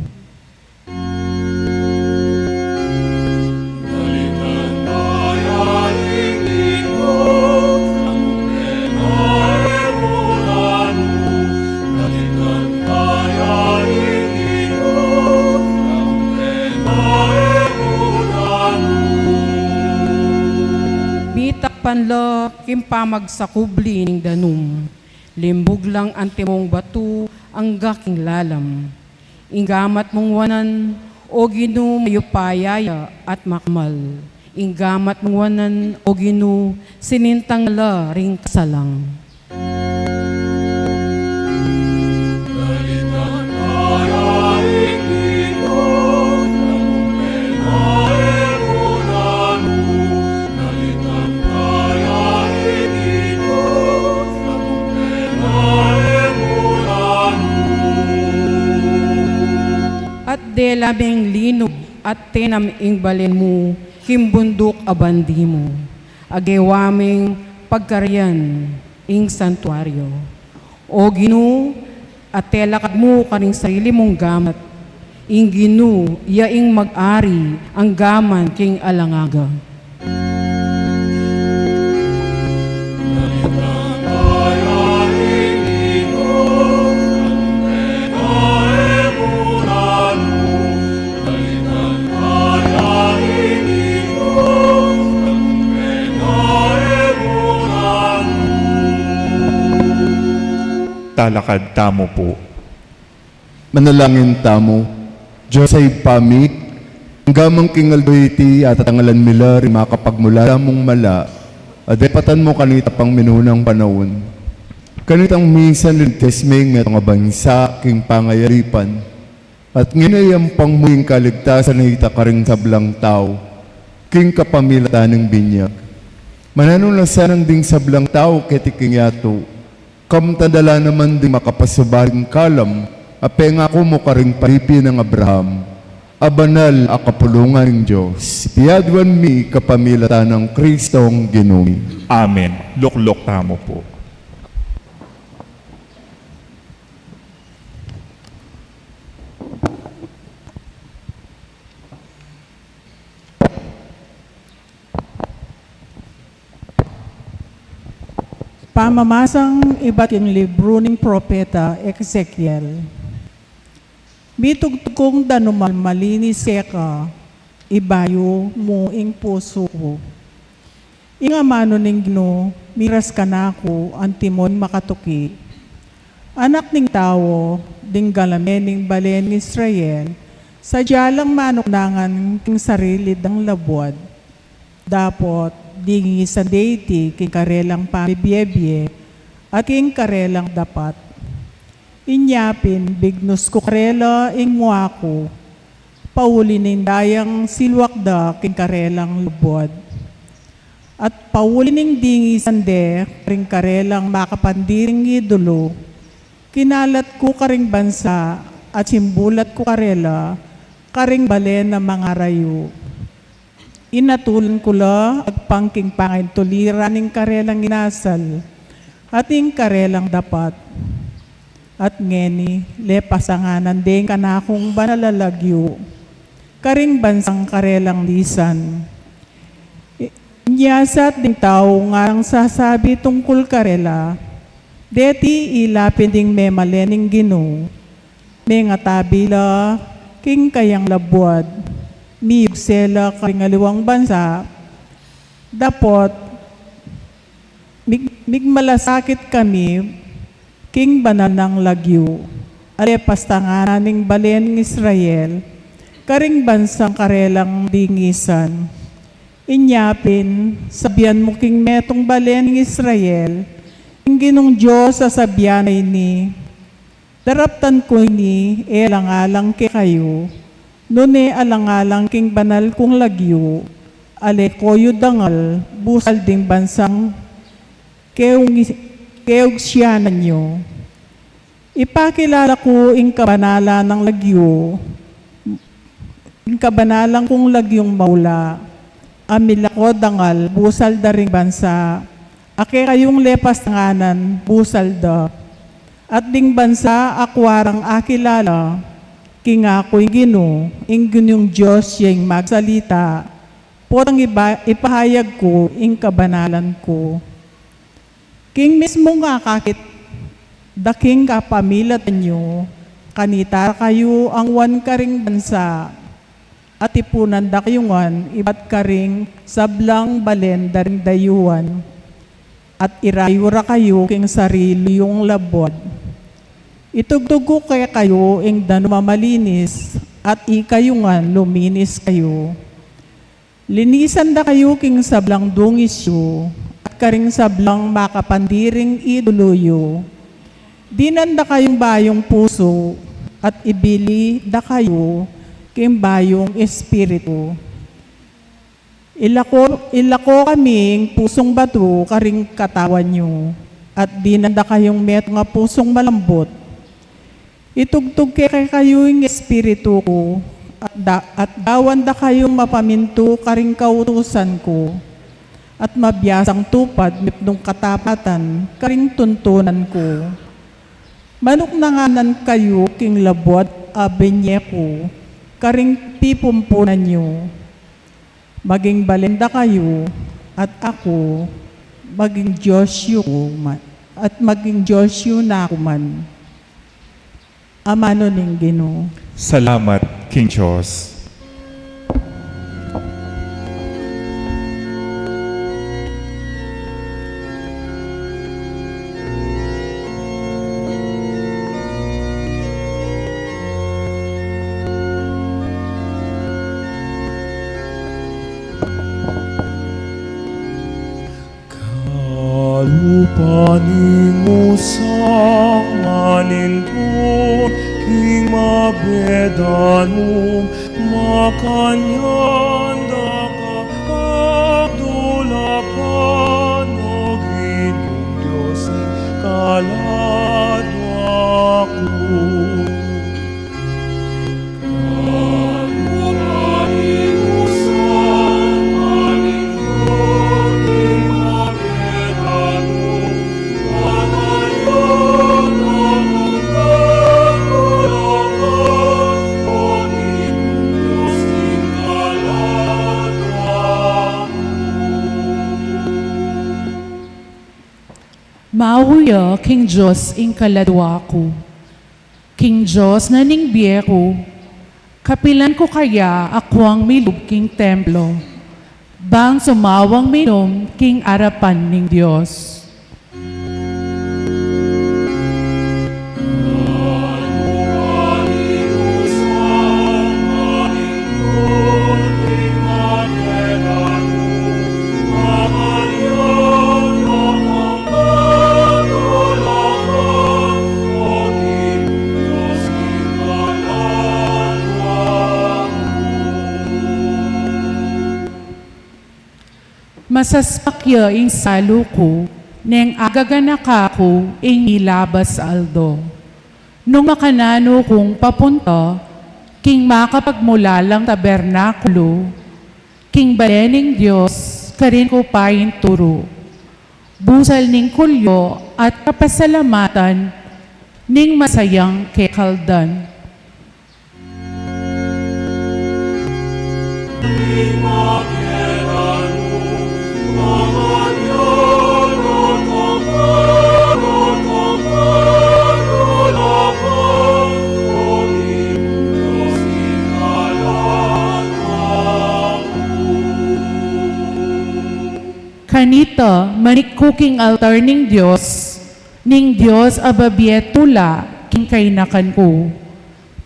Panlo kimpamag sa kubli ning danum, limbog lang ang timong batu ang gaking lalam. Inggamat mong wanan o ginu mayupayaya at makmal. Inggamat mong wanan o ginu sinintang la ring kasalang. At de labing linog at tenam ing balen mo, kimbundok abandi mo. Agewaming pagkaryan ing santuaryo. O ginu, at telakad mo kaning sarili mong gamat. Ing ginu, yaing mag-ari ang gaman king alangaga. Talakad tamo po. Manalangin tamo, Diyos ay pamik, hanggamang kingaldoyti at tangalan mila rin makapagmula mong mala, adepatan mo kanita pang minunang panahon. Kanitang minsan lintes may nga nga bansa king pangayaripan. At nginayang pangmuing kaligtasan na itakaring sablang tao, king kapamilata ng binyag. Mananong na sanang ding sablang tao ketiking yato, kamtadala naman ding makapasubaring kalam, ape nga ko mo karing paripi ng Abraham, abanal a kapulungan ng Diyos. Piyadwan mi kapamilata ng Kristong Ginoo. Amen. Luklok tamo po. Pamamasang iba't yung libro ng propeta Ezekiel. Mitugtugong danumal malinis ka, ibayo mo ing puso ko. Inga mano ning Ginoo, miras ka na ako, ang timon makatuki. Anak ning tao, ding galamen ning balen ni Israel, sadya lang manuknangan king sarili dang labwad. Dapot, dingi sa deity king karelang pamibiyebye at king karelang dapat. Inyapin, bignos ko karela ing muako, pauli ning dayang silwakda king karelang lubod. At pauli ning dingi sande, king karelang makapandiring idolo, kinalat ko karing bansa at simbulat ko karela, karing balen na mga rayo. Inatulan ko la agpangking pangin tulira ning karelang inasal at ing karelang dapat. At ngeni, lepasanganan din kanakong banalalagyo, karing bansang karelang lisan. Nyasat ding tao ngarang sasabi tungkol karela, deti ilapin ding memalening Ginoo, may nga tabila, king kayang labuad, miyugsela karingaliwang bansa, dapot, migmalasakit kami, king banal ng lagyo, alepastanganan ning balen ng Israel, karing bansang karelang dingisan. Inyapin, sabihan mo king metong balen ng Israel, king Ginong Diyos sa sabihan ay ni, daraptan ko ni, elang-alang ke kayo, nune alang-alang king banal kong lagyo, ale koyo dangal, busal ding bansang keog siyanan nyo. Ipakilala ko ing kabanala ng lagyo, ing kabanalang kong lagyong maula, amila ko dangal, busal da ring bansa, ake kayong lepas tanganan, busal da, at ding bansa akwarang akilala, king ako'y Ginoo, ing Ginoong Diyos yung magsalita, potang ipahayag ko, ing kabanalan ko. King mismo nga kakit, daking kapamilatan nyo, kanita kayo ang wan karing bansa, at ipunan da kayungan, ibat karing sablang balen daring dayuan, at irayura kayo king sarili yung labod. Itugtugo kaya kayo ing danumamalinis at ikayungan luminis kayo. Linisan da kayo king sablang dungisyo at karing sablang makapandiring iduluyo. Dinanda kayong bayong puso at ibili da kayo king bayong espiritu. Ilako kaming pusong bato karing katawan nyo at dinanda kayong met nga pusong malambot. Itugtog kay kayo yung espiritu ko at dawan da kayong mapaminto karing kautusan ko at mabiyasang tupad mitnong katapatan karing tuntunan ko. Manuknanganan kayo king labot abenye ko karing pipumpunan nyo. Maging balenda kayo at ako maging Diyosyo at maging Diyosyo na ako man. Amano ning Ginoo. Salamat, King Diyos. Paningusang manindon king mabedanum makanyanda ka pagdulapan o ginong Diyos kaladwaku. Mahuya King Diyos ing kaladwa ko, King Diyos na ning biyeko, kapilan ko kaya ako ang milog king templo, bang sumawang minom king arapan ning Diyos. Masaspakya ing salo ko, neng agaganaka ko ing ilabas aldo. Nung makanano kong papunta, king makapagmula lang tabernakulo, king balening Diyos, karin ko pain turo. Busal ning kulyo at kapasalamatan, ning masayang kekaldan. Kanita, manikuking altar ning Diyos ababietula, king kainakan ko.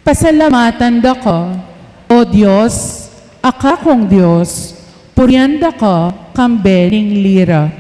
Pasalamatan da ka, O Diyos, akakong Diyos, puryanda ka, kambening lira.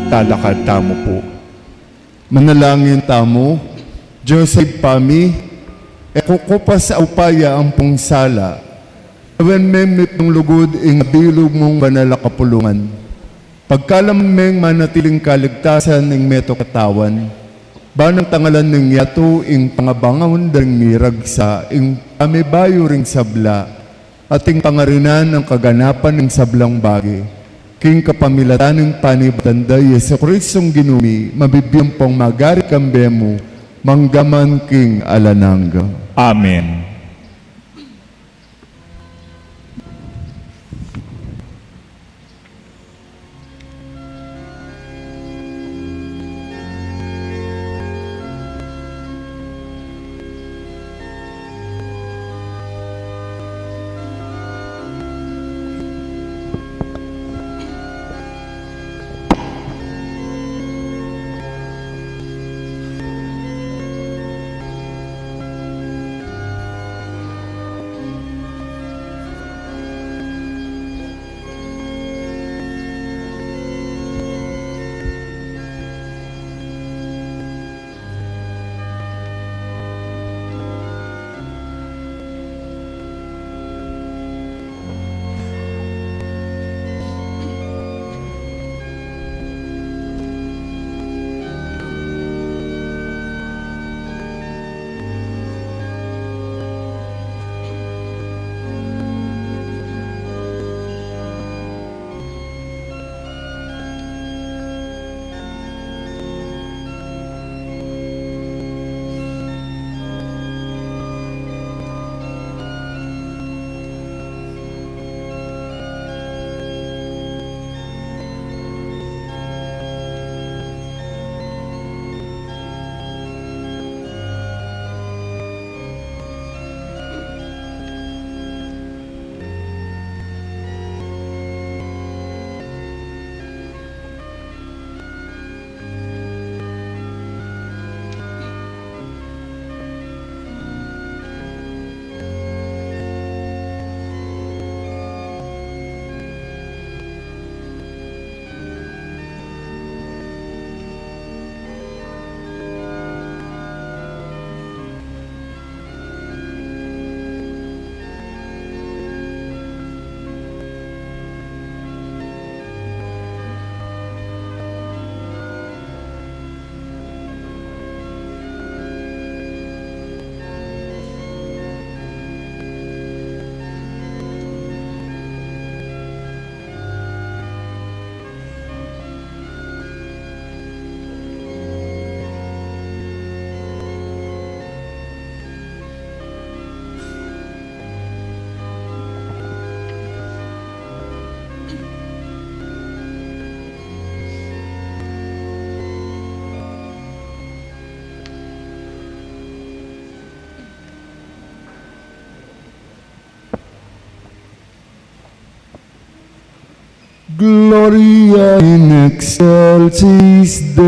Talakad tamo po. Manalangin tamo, Joseph Pami, ekukupa sa upaya ang pungsala, awen memit ng lugod ing bilog mong banal kapulungan. Pagkalameng manatiling kaligtasan ng meto katawan, banang tangalan ng yato ing pangabangawan daring miragsa ing pamibayo ring sabla, at ing pangarinan ng kaganapan ng sablang bagay. King kapamilatan ng panibanda, Yesu Kristong ginumi, mabibiyang pong magari kambemo, manggaman king alananga. Amen. Gloria in excelsis Deo.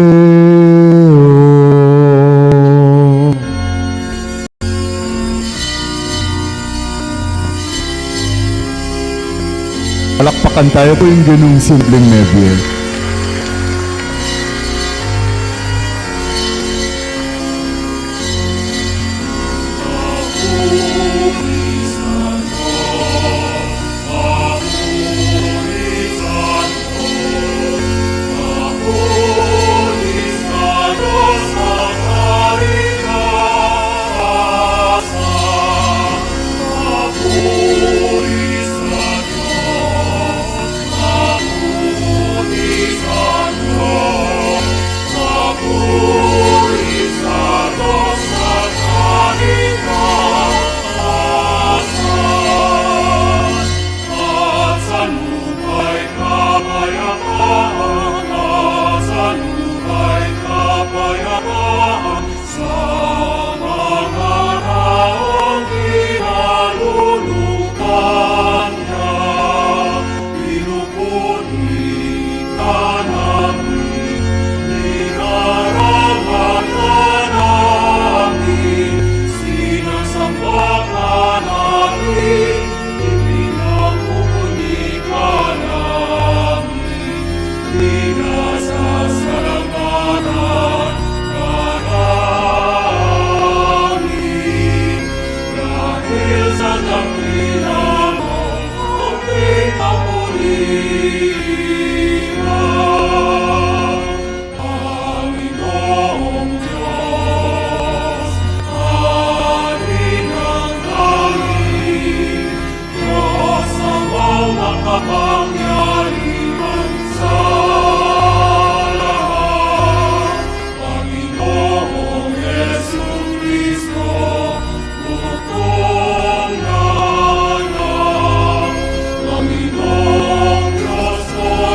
Palakpakan tayo po yung ganung simpleng nebye. Panginoong Diyos ko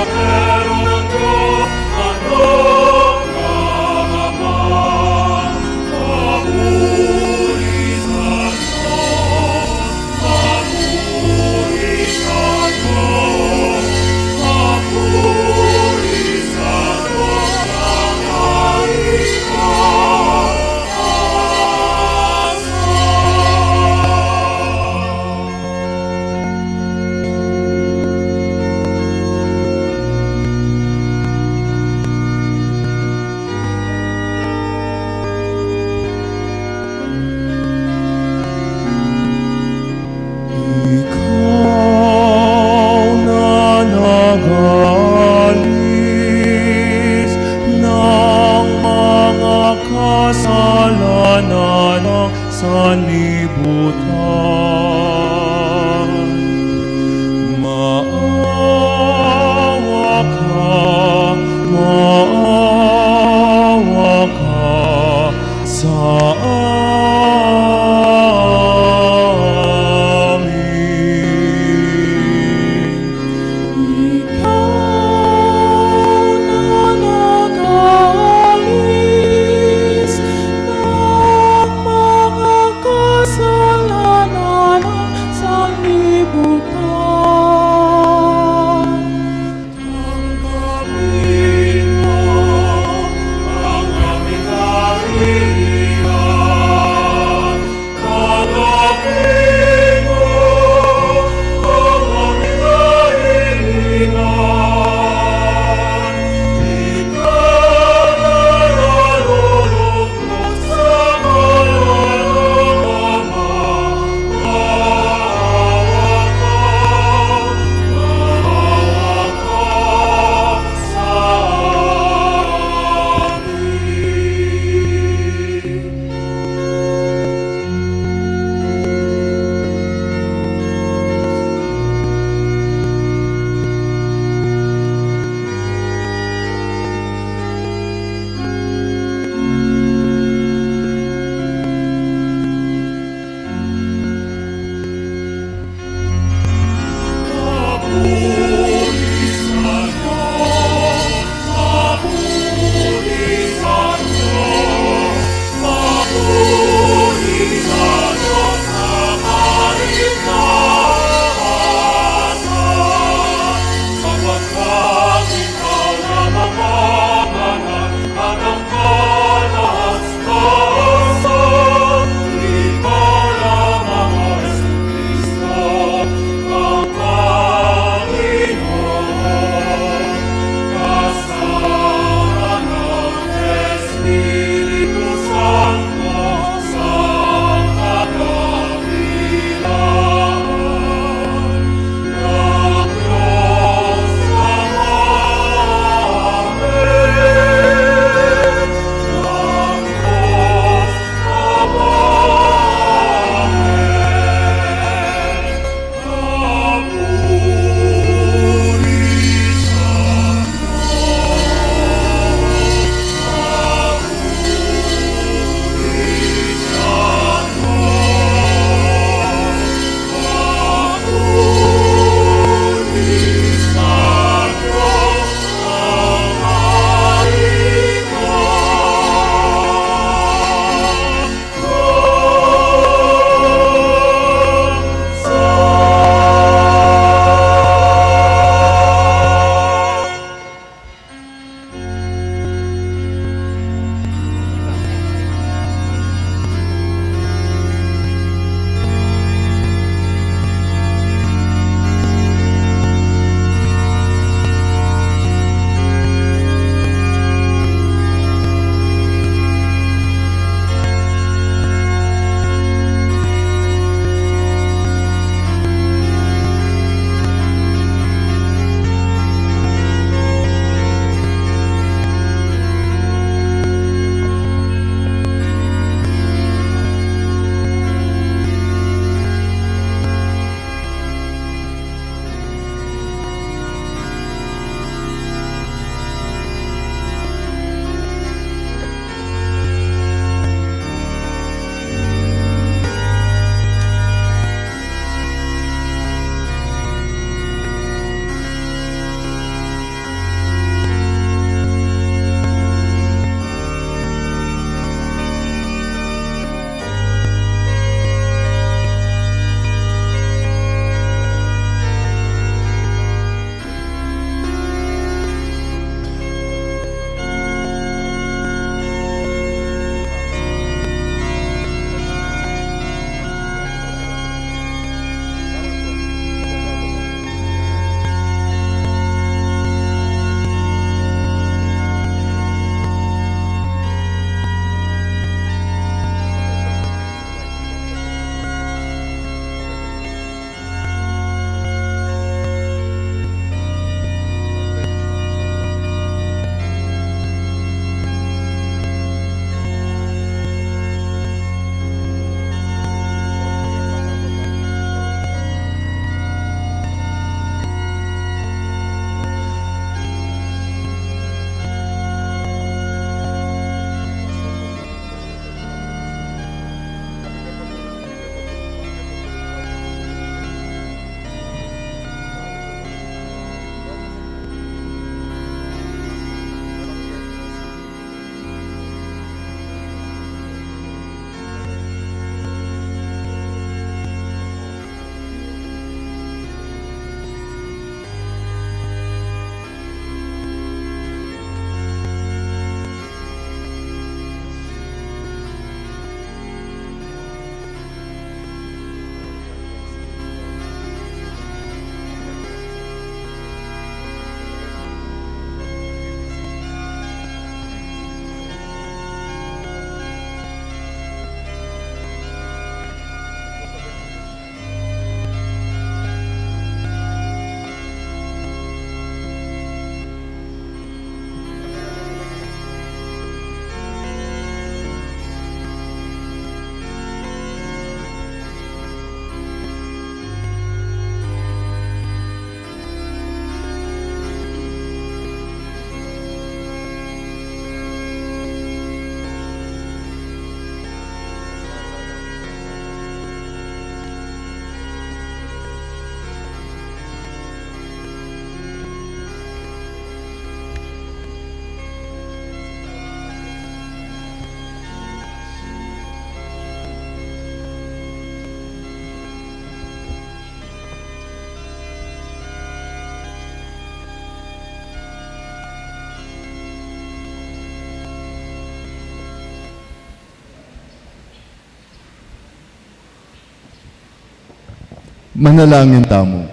Manalangin tamo.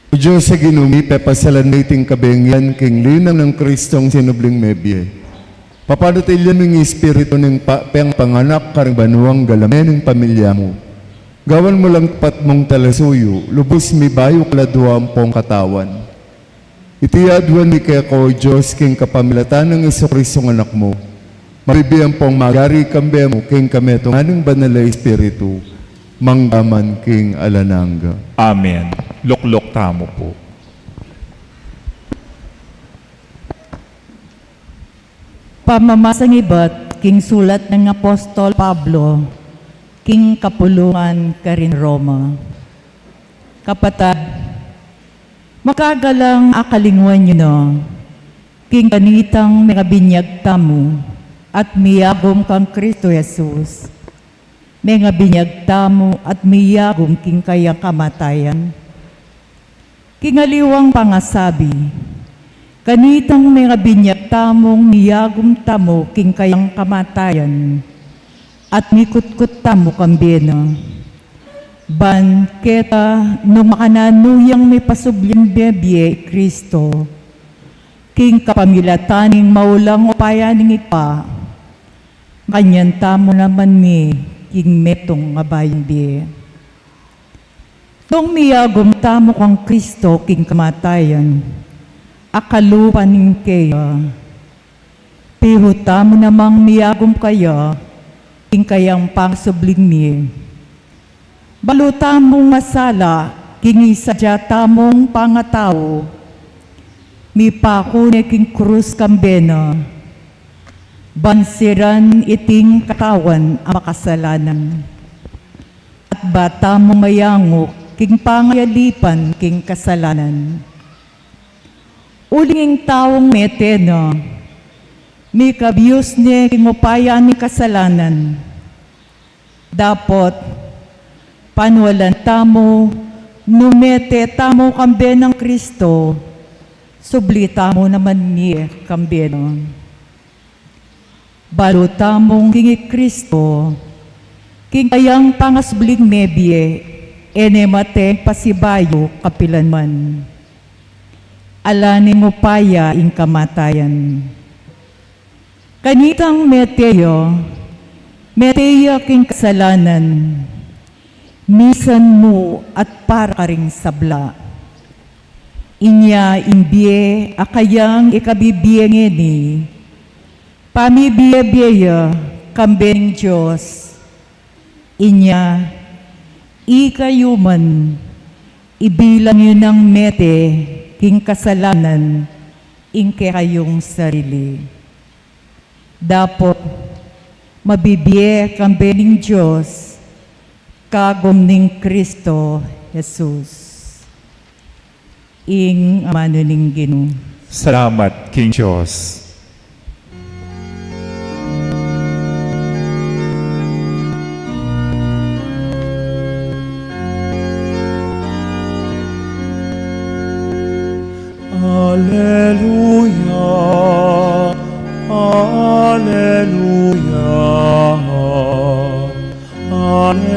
O Diyos sa ginumi, pepasalaniting kabengyan, king linang ng Kristong sinubling mebye. Papanutilyan ng Espiritu ng panganak karang banuang galamen ng pamilya mo. Gawan mo lang pat mong talasuyo, lubos mi bayo kaladuang pong katawan. Itiadwan mi kaya ko, Diyos, king kapamilatan ng Iso-Kristong anak mo. Mabibiyan pong magari kambe mo, king kametong anong banal na Espiritu, manggaman king alananga. Amen. Luklok tamo po. Pamamasang ibat, king sulat ng Apostol Pablo, king kapulungan karin Roma. Kapatad, makagalang akalingwan nyo no, king kanitang mga binyag tamo, at miyagom kang Kristo Jesus. Mga binyag tamo at miyagom king kayang kamatayan. Kingaliwang pangasabi, kanitang mga binyag tamong miyagom tamo king kayang kamatayan, at mikutkut tamo kambena. Ban keta no makananuyang may pasubling bebye Kristo, king kapamilataning maulang upayaning ipa, kanyan tamo naman mi king metong ngabayang biye. Nung miyagom tamo kang Kristo king kamatayan, akalupan ning kaya, piho tamo namang miyagom kaya, king kayang pangsubling mi. Baluta mong masala, king isadya tamong pangatao, mi pako ne king krus kambena, bansiran iting katawan ang makasalanan. At bata mo mayangok, king pangayalipan king kasalanan. Uling taong meteno, mi kabiyos ni king upaya ni kasalanan. Dapot, panwalan tamo, numete tamo kambe ng Kristo, sublita mo naman ni kambe no. Baluta mong kingi Kristo, king kayang pangasubling mebye, enemate pasibayo kapilan man. Alaning mo paya ing kamatayan. Kanitang meteya king kasalanan, misan mo at para ka ring sabla. Inya imbye akayang ikabibiyengeni, pamibiya-biya kambening Diyos. Inya, ikayuman, ibilang yun ng mete, king kasalanan, ingke kayong sarili. Dapot, mabibiye kambening Diyos, kagom ning Kristo Jesus. Ing amano ning Ginoo. Salamat, King Diyos. Alleluia, Alleluia, Alleluia.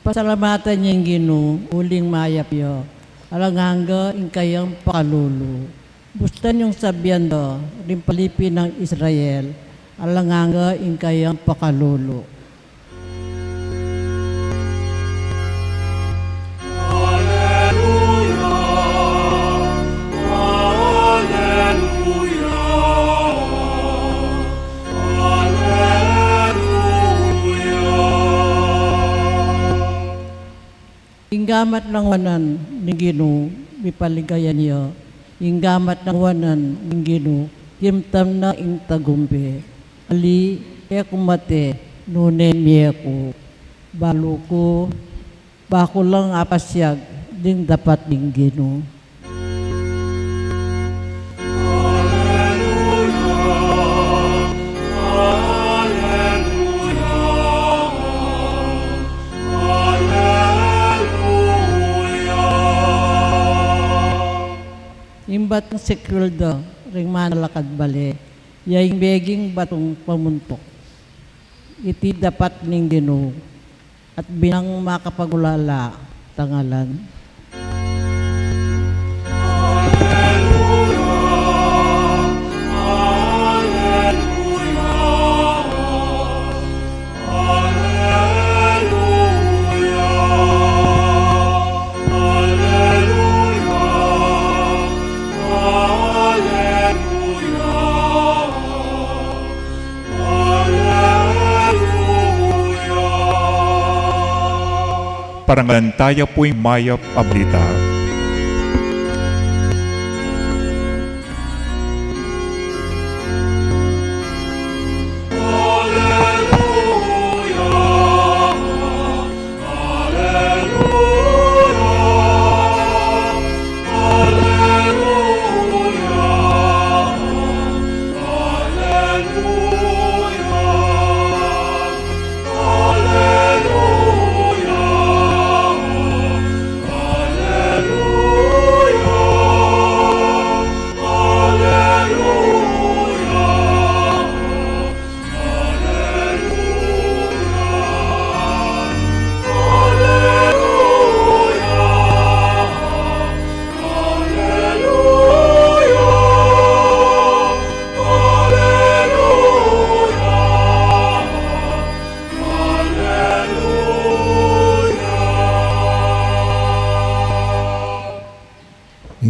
Pasalamatan niyang Ginoo, uling mayapyo. Alanganga ing kayang pakalulu. Bustan yung sabihan do, rin palipin ng Israel. Alanganga ing kayang pakalulu. Inggamat ng wanan ni Ginoo, mipaligayan niyo. Inggamat ng wanan ni Ginoo, kimtam na ing tagumbe. Ali, kumate, nunen mieko. Baluko, bako lang apasyag, ding dapat ning Ginoo. batong sekulda, ring manalakad bali, yaing beging batong pamuntok. Iti dapat ning Ginoo, at binang makapagulala tangalan. Parangalantaya po'y mayap ablita.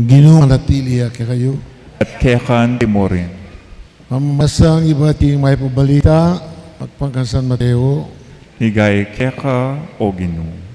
Ginoo manatili kayo. At kekan timorin. Mamamasang iba ting may pabalita, pagpangkasan Mateo, Higay keka o Ginoo.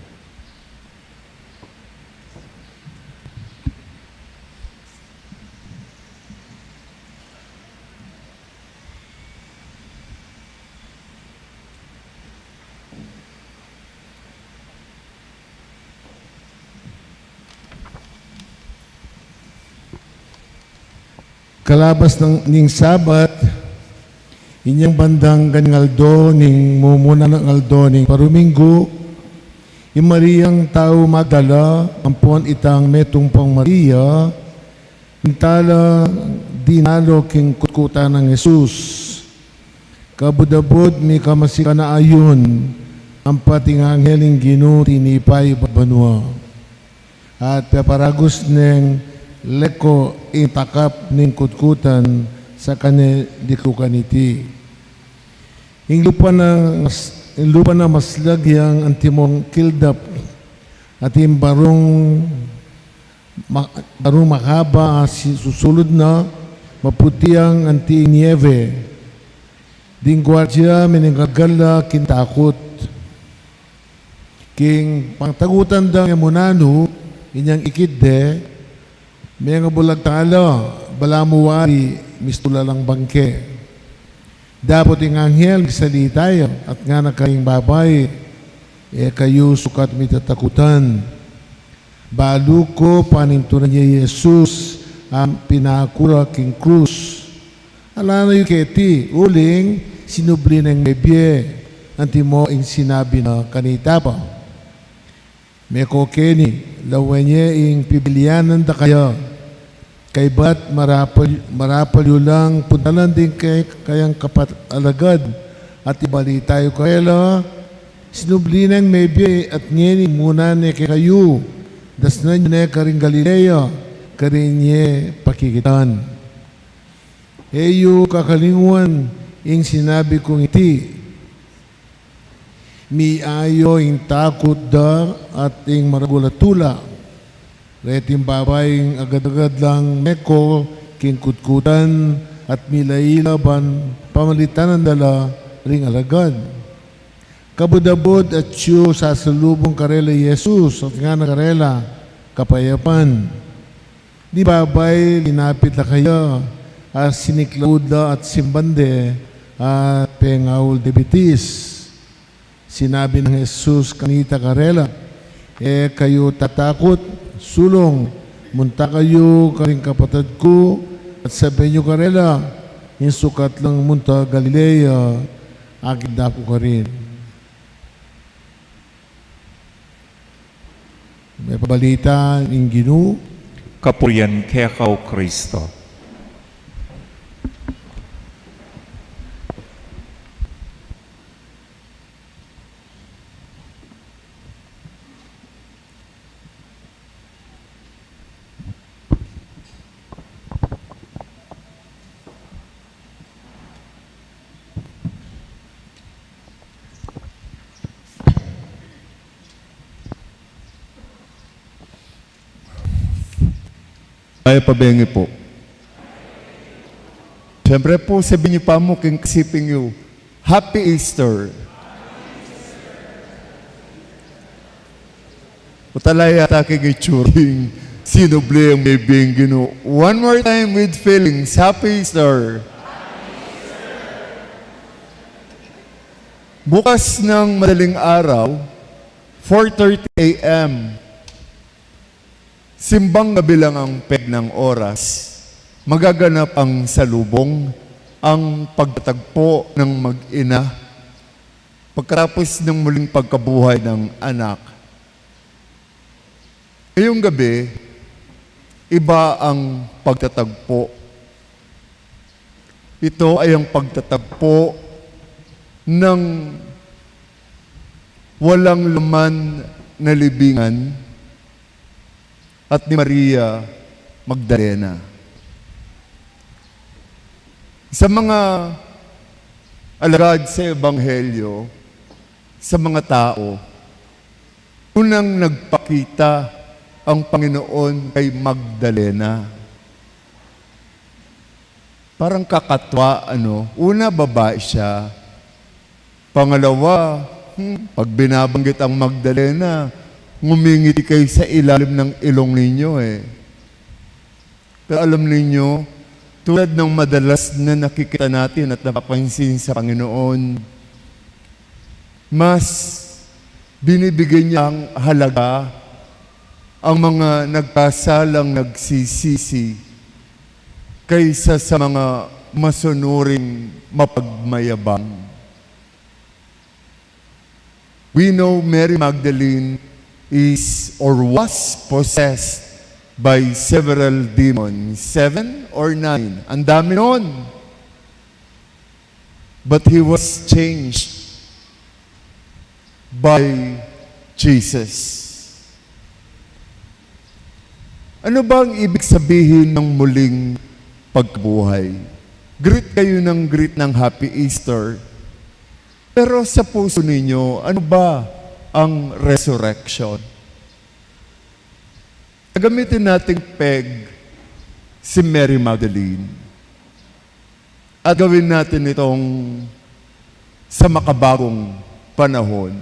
kalabas ning Sabat, inyang bandang gangaldo ning mumuna ng aldo ning paruminggo, yung Mariang tao Magdala, ampon itang metumpang Maria, intala dinalo king kutkuta ng Jesus. Kabudabod mi kamasika na ayon, ang pating angheling Ginoo tinipay banwa. At paparagos ng leko itakap ning kutkutan sa kanya dikukan iti. Ing lupa na maslagyang antimong kildap at yung barong mahaba susulod na maputiang anti nieve. Ding gwardiya miningagala kintakot. King pangtagutan daw yung munano inyang ikidde may nga bulag talo, balamuwari, mistula lang bangke. Dapat yung anghel, gisali tayo, at nga na kayong babay, kayo sukat mitatakutan. Balu ko, panintunan niya Jesus, ang pinakura king krus. Ala na yung keti, uling, sinubli ng bebye, anti mo yung sinabi na kanita pa. May kokeni, lawan niya yung pibilianan da kayo, kay ba't marapal yun lang puntalan din kayang alagad at ibali tayo kayo sinubli ng maybe at ngeni muna ni kayo das na nyo na karing Galilea karing nye pakikitan eyo kakalinguan yung sinabi kong iti mi ayo yung takot da at yung maragulatula reting babaeng agad-agad lang meko, kingkutkutan at milailaban, pamalitan ng dala, ring alagad. Kabudabod at siyo sa salubong karela Jesus at nga na karela, kapayapan. Di babay, linapit na kayo, at siniklauda at simbande, at pengaul debitis. Sinabi ng Jesus kanita karela, kayo tatakot, sulong, munta kayo karing kapatid ko at sabi nyo karela, yung sukat lang munta Galilea, akin dapo ka rin. May pabalita ng Ginoo, kapurian kaya kao Kristo. Ay pabengi po. Siyempre po, sabi niyo pa mo, king kasiping you, Happy Easter. Utalay yata king ituring, sinubli ang may Gino. One more time with feelings, Happy Easter. Bukas ng madaling araw, 4:30 a.m., simbang gabi lang ang peg ng oras, magaganap ang salubong, ang pagtatagpo ng mag-ina, pagkatapos ng muling pagkabuhay ng anak. Ngayong gabi, iba ang pagtatagpo. Ito ay ang pagtatagpo ng walang laman na libingan at ni Maria Magdalena. Sa mga alagad sa Ebanghelyo, sa mga tao, unang nagpakita ang Panginoon kay Magdalena. Parang kakatwa, Una, babae siya. Pangalawa, pag binabanggit ang Magdalena, ngumingiti kayo sa ilalim ng ilong ninyo Pero alam ninyo, tulad ng madalas na nakikita natin at napapansin sa Panginoon, mas binibigyan niya ang halaga ang mga nagkasalang nagsisisi kaysa sa mga masunuring mapagmayabang. We know Mary Magdalene is or was possessed by several demons, 7 or 9. Ang dami nun. But he was changed by Jesus. Ano ba ang ibig sabihin ng muling pagbuhay? Greet kayo ng Happy Easter. Pero sa puso ninyo, ano ba ang resurrection? Gamitin nating peg si Mary Magdalene. At gawin natin itong sa makabagong panahon.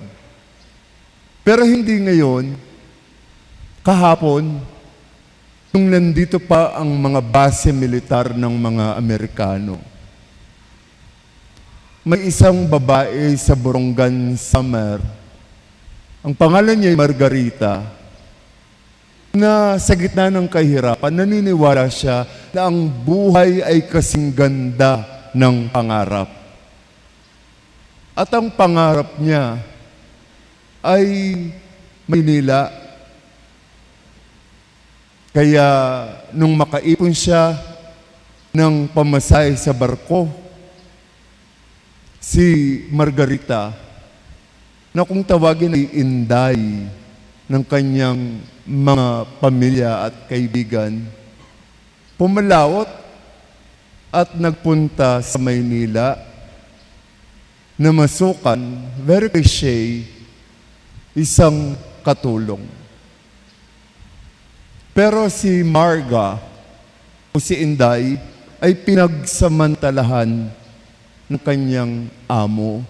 Pero hindi ngayon, kahapon, nung nandito pa ang mga base militar ng mga Amerikano. May isang babae sa Borongan, Samar. Ang pangalan niya ay Margarita, na sa gitna ng kahirapan, naniniwala siya na ang buhay ay kasing ganda ng pangarap. At ang pangarap niya ay Maynila. Kaya nung makaipon siya ng pamasahe sa barko, si Margarita, na kung tawagin ay inday ng kanyang mga pamilya at kaibigan, pumalawot at nagpunta sa Maynila na masukan, very cliché, isang katulong. Pero si Marga o si Inday ay pinagsamantalahan ng kanyang amo.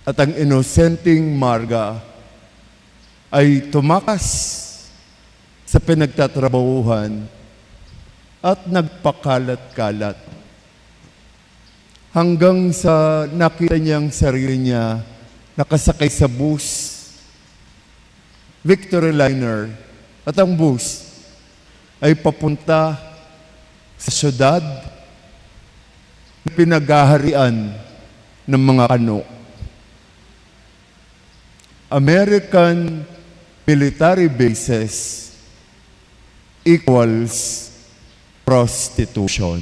At ang inosenteng Marga ay tumakas sa pinagtatrabahuhan at nagpakalat-kalat. Hanggang sa nakita niyang sarili niya nakasakay sa bus, Victory Liner, at ang bus ay papunta sa syudad na pinaghaharian ng mga kano. American military bases equals prostitution.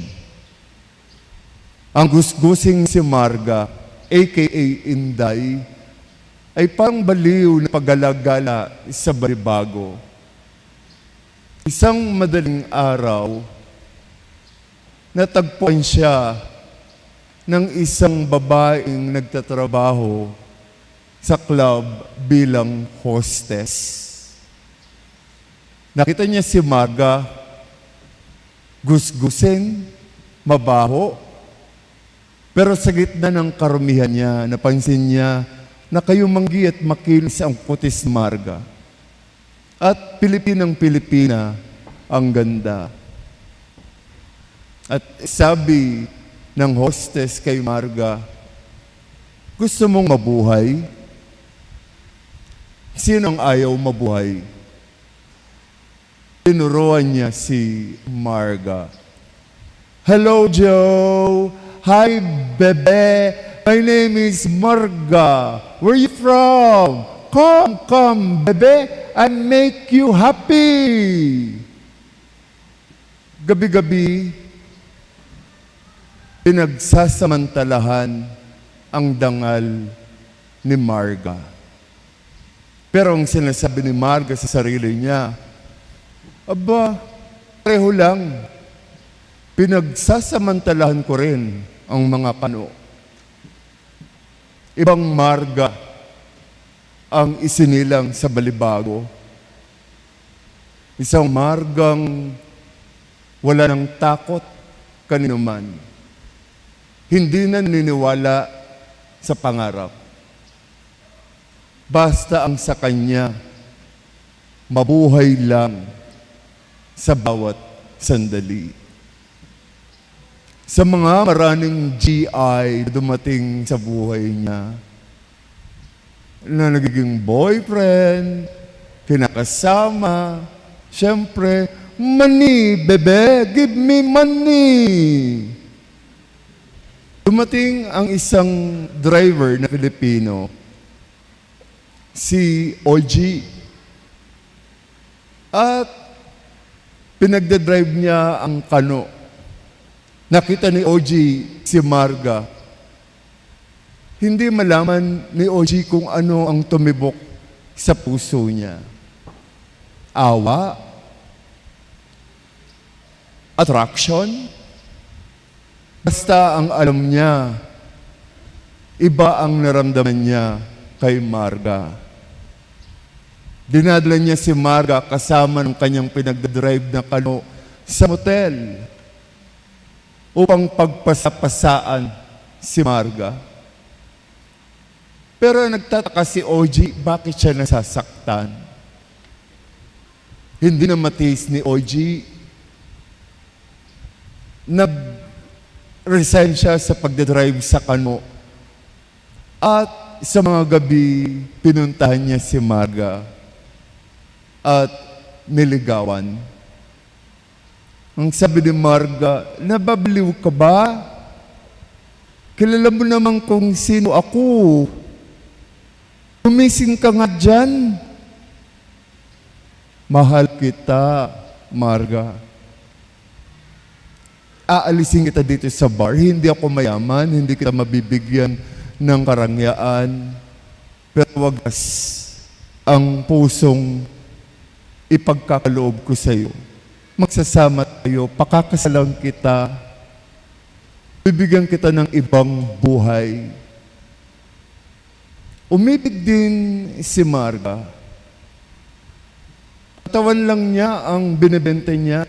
Ang gusgusing si Marga, aka Inday, ay parang baliw na paggalagala sa balibago. Isang madaling araw, natagpuan siya ng isang babaeng nagtatrabaho sa club bilang hostess. Nakita niya si Marga, gusgusin, mabaho, pero sa gitna ng karumihan niya, napansin niya na kayumanggi at makinis ang putis Marga. At Pilipinang-Pilipina ang ganda. At sabi ng hostess kay Marga, gusto mong mabuhay? Sino ang ayaw mabuhay? Tinuruan niya si Marga. Hello, Joe. Hi, bebe. My name is Marga. Where you from? Come, bebe. I make you happy. Gabi-gabi, pinagsasamantalahan ang dangal ni Marga. Pero ang sinasabi ni Marga sa sarili niya, aba, pareho lang. Pinagsasamantalahan ko rin ang mga kano. Ibang Marga ang isinilang sa balibago. Isang Margang wala ng takot kanino man. Hindi na naniniwala sa pangarap. Basta ang sa kanya, mabuhay lang sa bawat sandali. Sa mga maraming GI dumating sa buhay niya, na nagiging boyfriend, kinakasama, syempre, money, bebe, give me money. Dumating ang isang driver na Pilipino, si OG. At pinagdadrive niya ang kano. Nakita ni OG si Marga. Hindi malaman ni OG kung ano ang tumibok sa puso niya. Awa? Attraction? Basta ang alam niya, iba ang naramdaman niya kay Marga. Dinadala niya si Marga kasama ng kanyang pinagdadrive na kano sa motel upang pagpasapasaan si Marga. Pero nagtataka si OG, bakit siya nasasaktan? Hindi na matiis ni OG. Nag-resign siya sa pagdadrive sa kano. At sa mga gabi, pinuntahan niya si Marga at niligawan. Ang sabi ni Marga, nababaliw ka ba? Kilala mo naman kung sino ako. Gumising ka nga dyan. Mahal kita, Marga. Aalisin kita dito sa bar. Hindi ako mayaman, hindi kita mabibigyan ng karangyaan. Pero wagas ang pusong ipagkakaloob ko sa iyo. Magsasama tayo, pakakasalan kita, bibigyan kita ng ibang buhay. Umibig din si Marga. Katawan lang niya ang binibenta niya.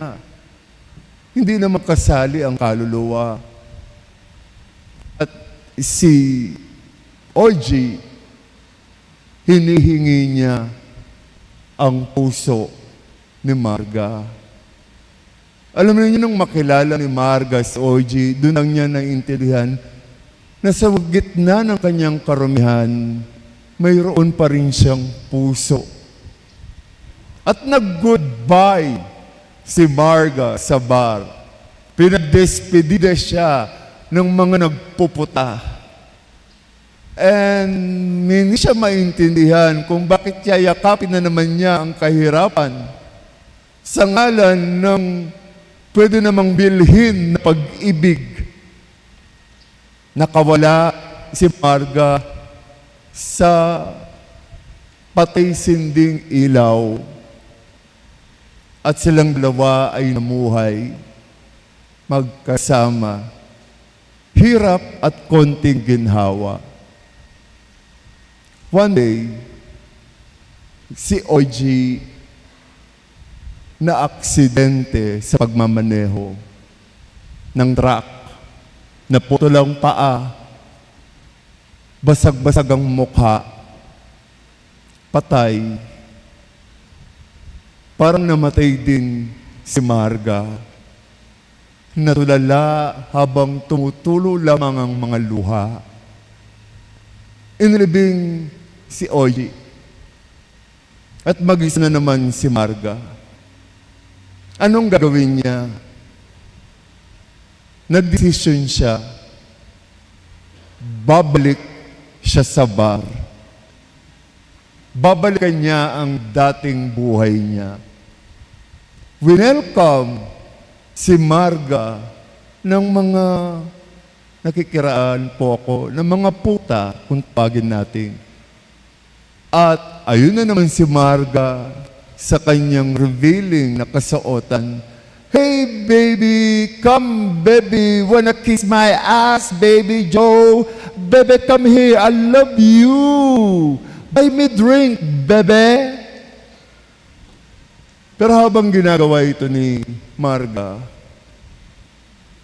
Hindi na makasali ang kaluluwa. At si OG, hinihingi niya ang puso ni Marga. Alam niyo nung makilala ni Marga si OG, doon lang niya naintindihan na sa gitna ng kanyang karumihan, mayroon pa rin siyang puso. At nag-goodbye si Marga sa bar. Pinagdespedida siya ng mga nagpuputa. And hindi siya maintindihan kung bakit yayakapin na naman niya ang kahirapan. sa ngalan ng pwede namang bilhin na pag-ibig, nakawala si Marga sa patay-sinding ilaw at silang dalawa ay namuhay magkasama, hirap at konting ginhawa. One day, si OG na aksidente sa pagmamaneho ng truck, naputol ang paa, basag-basag ang mukha, patay. Parang namatay din si Marga. Natulala habang tumutulo lamang ang mga luha. Inilibing si Oji. At mag-isa na naman si Marga. Anong gagawin niya? Nagdesisyon siya. Babalik siya sa bar. Babalikan niya ang dating buhay niya. Winelcome si Marga ng mga nakikiraan po ako, ng mga puta, kung tawagin natin. At ayun na naman si Marga sa kanyang revealing na kasuotan. Hey baby, come baby, wanna kiss my ass, baby Joe? Baby, come here, I love you. Buy me drink, baby. Pero habang ginagawa ito ni Marga,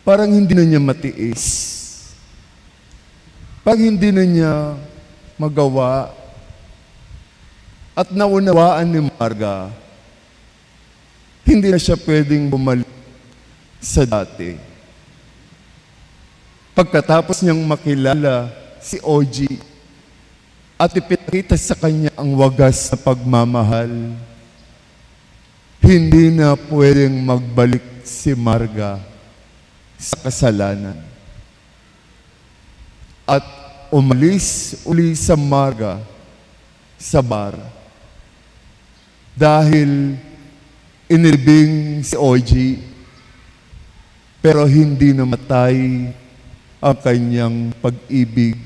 parang hindi na niya matiis. Pag hindi na niya magawa at naunawaan ni Marga, hindi na siya pwedeng bumalik sa dati. Pagkatapos niyang makilala si OG at ipinakita sa kanya ang wagas na pagmamahal, hindi na pwedeng magbalik si Marga sa kasalanan. At umalis uli sa Marga sa bar dahil inilibing si OG pero hindi namatay ang kanyang pag-ibig.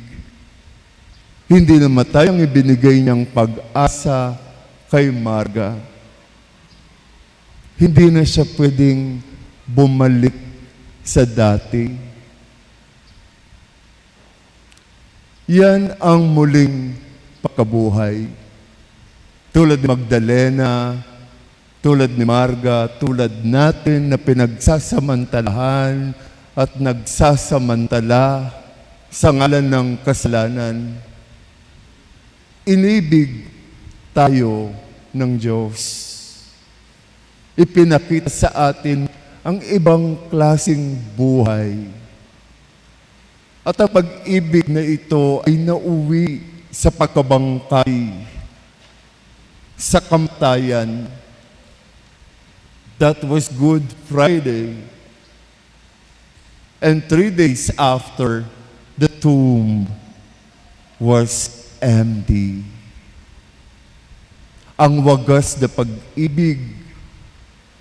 Hindi namatay ang ibinigay niyang pag-asa kay Marga. Hindi na siya pwedeng bumalik sa dati. Yan ang muling pagkabuhay. Tulad ni Magdalena, tulad ni Marga, tulad natin na pinagsasamantalahan at nagsasamantala sa ngalan ng kasalanan. Inibig tayo ng Diyos. Ipinakita sa atin ang ibang klaseng buhay. At ang pag-ibig na ito ay nauwi sa pagkabangkay, sa kamatayan. That was Good Friday. And 3 days after, the tomb was empty. Ang wagas na pag-ibig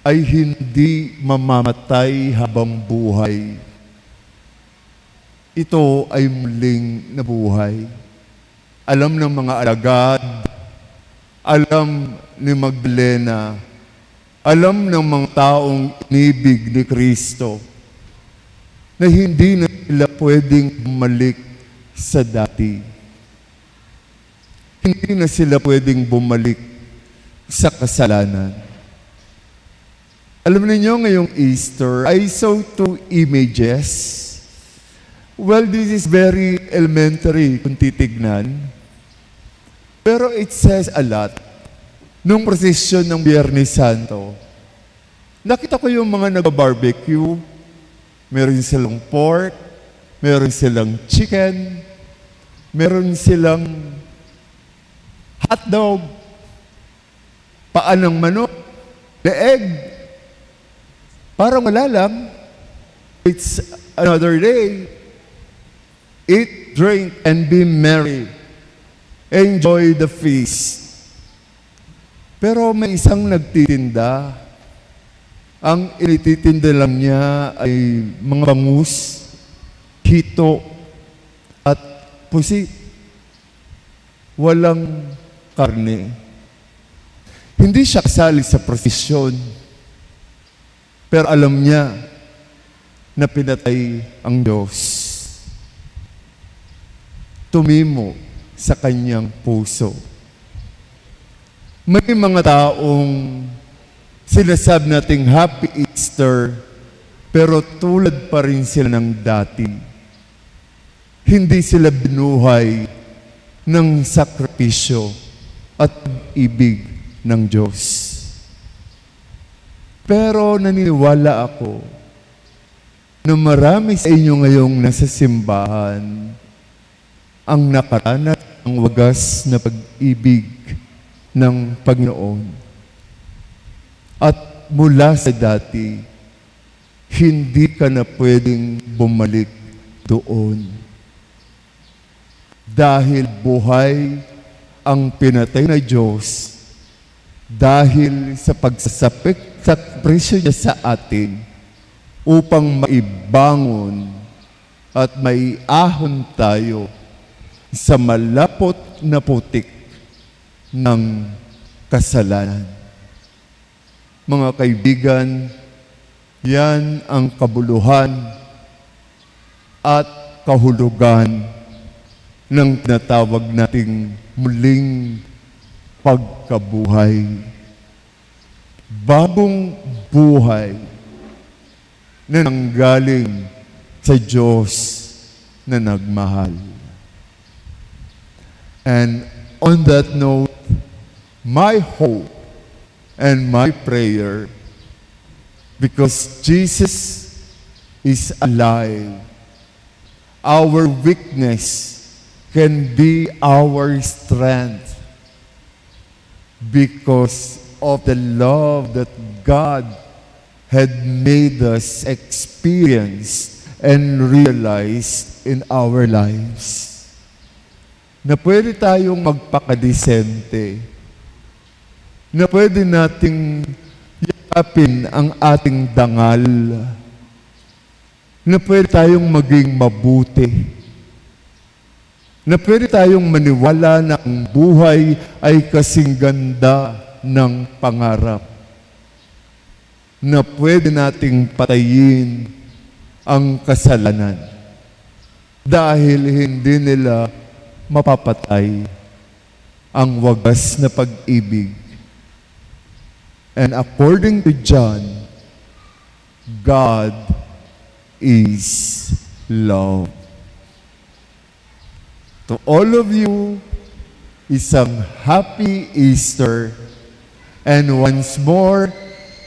ay hindi mamamatay habang buhay. Ito ay muling nabuhay. Alam ng mga alagad, alam ni Magdalena, alam ng mga taong inibig ni Kristo na hindi na sila pwedeng bumalik sa dati. Hindi na sila pwedeng bumalik sa kasalanan. Alam niyo ngayong Easter, I saw 2 images. Well, this is very elementary kung titignan. Pero it says a lot. Nung prosesyon ng Biyernes Santo, nakita ko yung mga nag-barbecue. Meron silang pork, meron silang chicken, meron silang hotdog, paa ng manok, leeg. Parang wala lang. It's another day. Eat, drink, and be merry. Enjoy the feast. Pero may isang nagtitinda Ang inititinda lang niya ay mga bangus, hito, at pusit. Walang karne. Hindi siya kasali sa prosesyon. Pero alam niya na pinatay ang Diyos. Tumimo sa kanyang puso. May mga taong sinasabi nating Happy Easter, pero tulad pa rin sila ng dati. Hindi sila binuhay ng sakripisyo at ibig ng Diyos. Pero naniniwala ako na marami sa inyo ngayong nasa simbahan ang nakaranas ng wagas na pag-ibig ng Panginoon. At mula sa dati, hindi ka na pwedeng bumalik doon. Dahil buhay ang pinatay na Diyos, dahil sa pagsasapik sa presyo niya sa atin, upang maibangon at maiahon tayo sa malapot na putik ng kasalanan. Mga kaibigan, yan ang kabuluhan at kahulugan ng tinatawag nating muling pagkabuhay. Bagong buhay na nanggaling sa Diyos na nagmahal. And on that note, my hope and my prayer, because Jesus is alive, our weakness can be our strength because of the love that God had made us experience and realize in our lives. Na pwede tayong magpakadisente, na pwede nating yakapin ang ating dangal, na pwede tayong maging mabuti, na pwede tayong maniwala na ang buhay ay kasing ganda ng pangarap, na pwede nating patayin ang kasalanan dahil hindi nila mapapatay ang wagas na pag-ibig. And according to John, God is love. To all of you, isang happy Easter. And once more,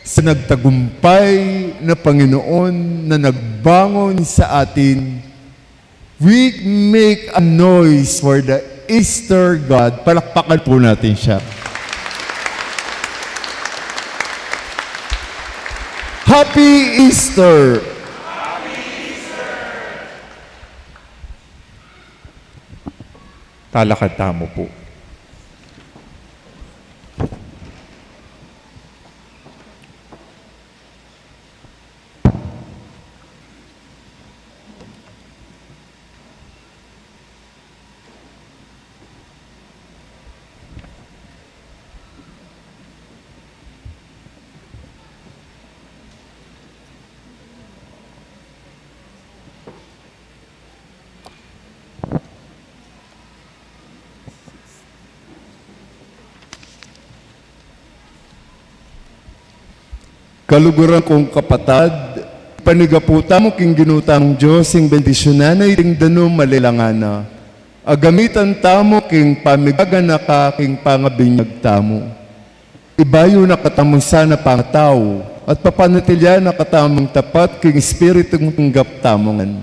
sa nagtagumpay na Panginoon na nagbangon sa atin, we make a noise for the Easter God. Palakpakan po natin siya. Happy Easter! Talakad tamo po. Kaluguran kong kapatad, panigaputa mo king ginutamong Diyos, ing bendisyonan ay ting danum malilangana. Agamitan tamo king pamigagan ka king pangabinyag tamo. Ibayo na katamo sana pangataw, at papanatilya na katamong tapat king espiritong tunggap tamongan.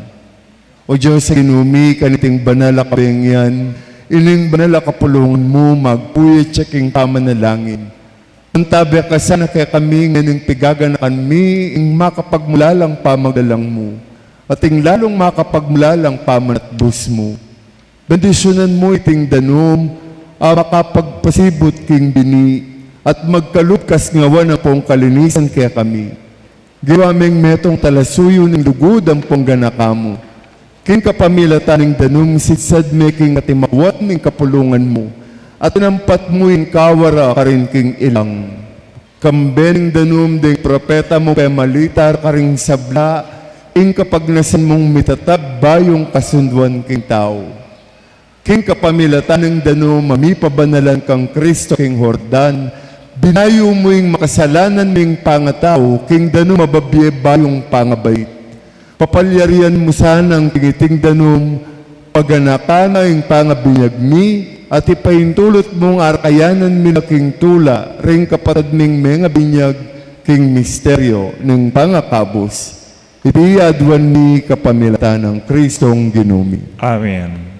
O Diyos, ginumi kaniting banala kabengyan, ining banala kapulungan mo, magpuyat siya king pamanalangin. Ang tabi ka sana kaya kami nganing pigaganakan mi, ing makapagmulalang pamagdalang mo, at ing lalong makapagmulalang pamanatbus mo. Bendisyonan mo iting danom, makapagpasibot king bini, at magkalupkas ngawan na pong kalinisan kaya kami. Giwaming metong talasuyo ng lugod ang pongganakamu. King kapamilatan ng danum sitsad me king katimawat ng kapulungan mo. At nampat mo yung kawara ka rin king ilang. Kambening danum ding propeta mo kay malitar ka rin sabla. King kapag nasan mong mitatab bayong kasunduan king tao. King kapamilatan ng danum mamipabanalan kang Kristo king Hordan. Binayo mo yung makasalanan ming pangatao, king danum mababye bayong pangabait. Papalyarian mo sanang tingiting danum, paganakana yung pangabinyag mi, at ipaintulot mong arkayanan mi na king tula, ring kapatid ming mga binyag, king misteryo, ng pangakabos. Iti adwan ni kapamilatan ng Kristong ginumi. Amen.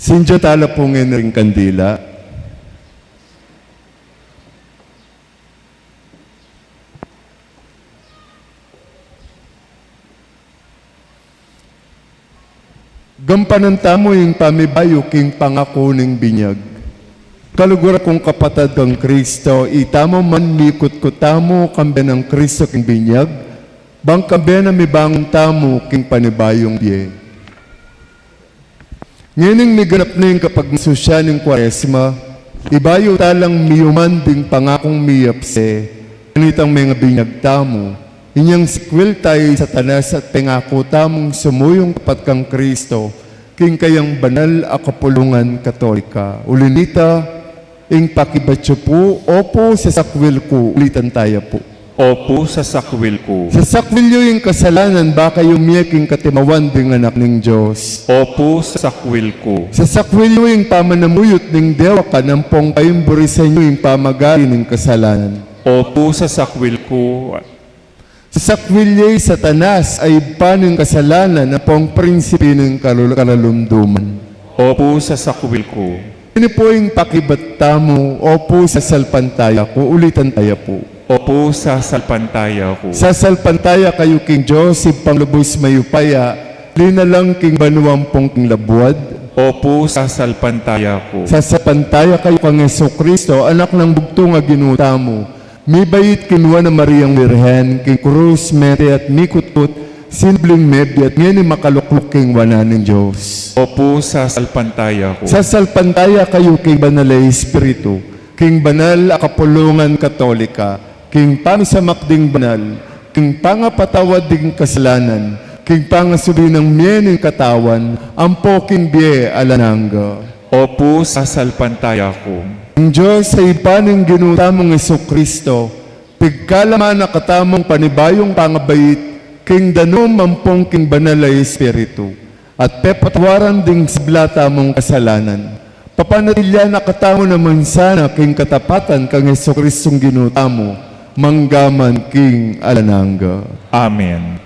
Sinja tala pong ring kandila. Gampanan tamo yung pamibayo king pangako ng binyag. Kalugura kong kapatad ng Kristo, itamo man mikot ko tamo kambe ng Kristo king binyag, bang kambe na mibangon tamo king panibayong biye. Ngayon may ganap na yung kapag susya ng Kwaresma, ibayo talang miyuman ding pangakong miyapse, ganitang mga binyagtamo, inyang sikwil tayo sa tanas at pangako tamong sumuyong kapat kang Kristo, king kayang banal a kapulungan katolika. Ulinita, ing pakibatyo po, opo sa sakwil ko, ulitan tayo po. Opo sa sakwil ko. Sa sakwilyo yung kasalanan, baka yung miyaking katimawan ding anak ng Diyos. Opo sa sakwil ko. Sa sakwilyo yung pamanamuyot ng dewa ka ng pong kayong burisan nyo yung pamagari ng kasalanan. Opo sa sakwil ko. Sa sakwilyo sa tanas ay paning kasalanan na pong prinsipi ng kalalumduman. Opo sa sakwil ko. Ini po yung pakibatta mo, opo sa salpantaya ko, ulitan tayo po. Opo sa salpantaya ko. Sa salpantaya kayo king Joseph panglubos mayupaya, linalang king banuampong king labuad. Opo sa salpantaya ko. Sa salpantaya kayo kang Jesucristo, anak ng bugto nga ginuta mo. May bayit kinwa na Mariang Virhen, king Cruz, Mete at Mikutut, simpleng mebi at ngayon makalukluk king wana ng Diyos. Opo sa salpantaya ko. Sa salpantaya kayo king Banal Espiritu, king banal a kapulungan katolika, king pangsamakding banal, king pangapatawad ding kasalanan, king pangasuli ng miyening katawan, ampo king biye alananga. Opo sa salpantaya ko. Ang Diyos sa ipaning ginutamong Jesucristo, pigkalaman na katamong panibayong pangabait, king danum ampong king banal a Espiritu, at pepatwaran ding siblata mong kasalanan. Papanatilya na katamo naman sana king katapatan kang Jesucristong ginutamo, manggaman king alananga. Amen.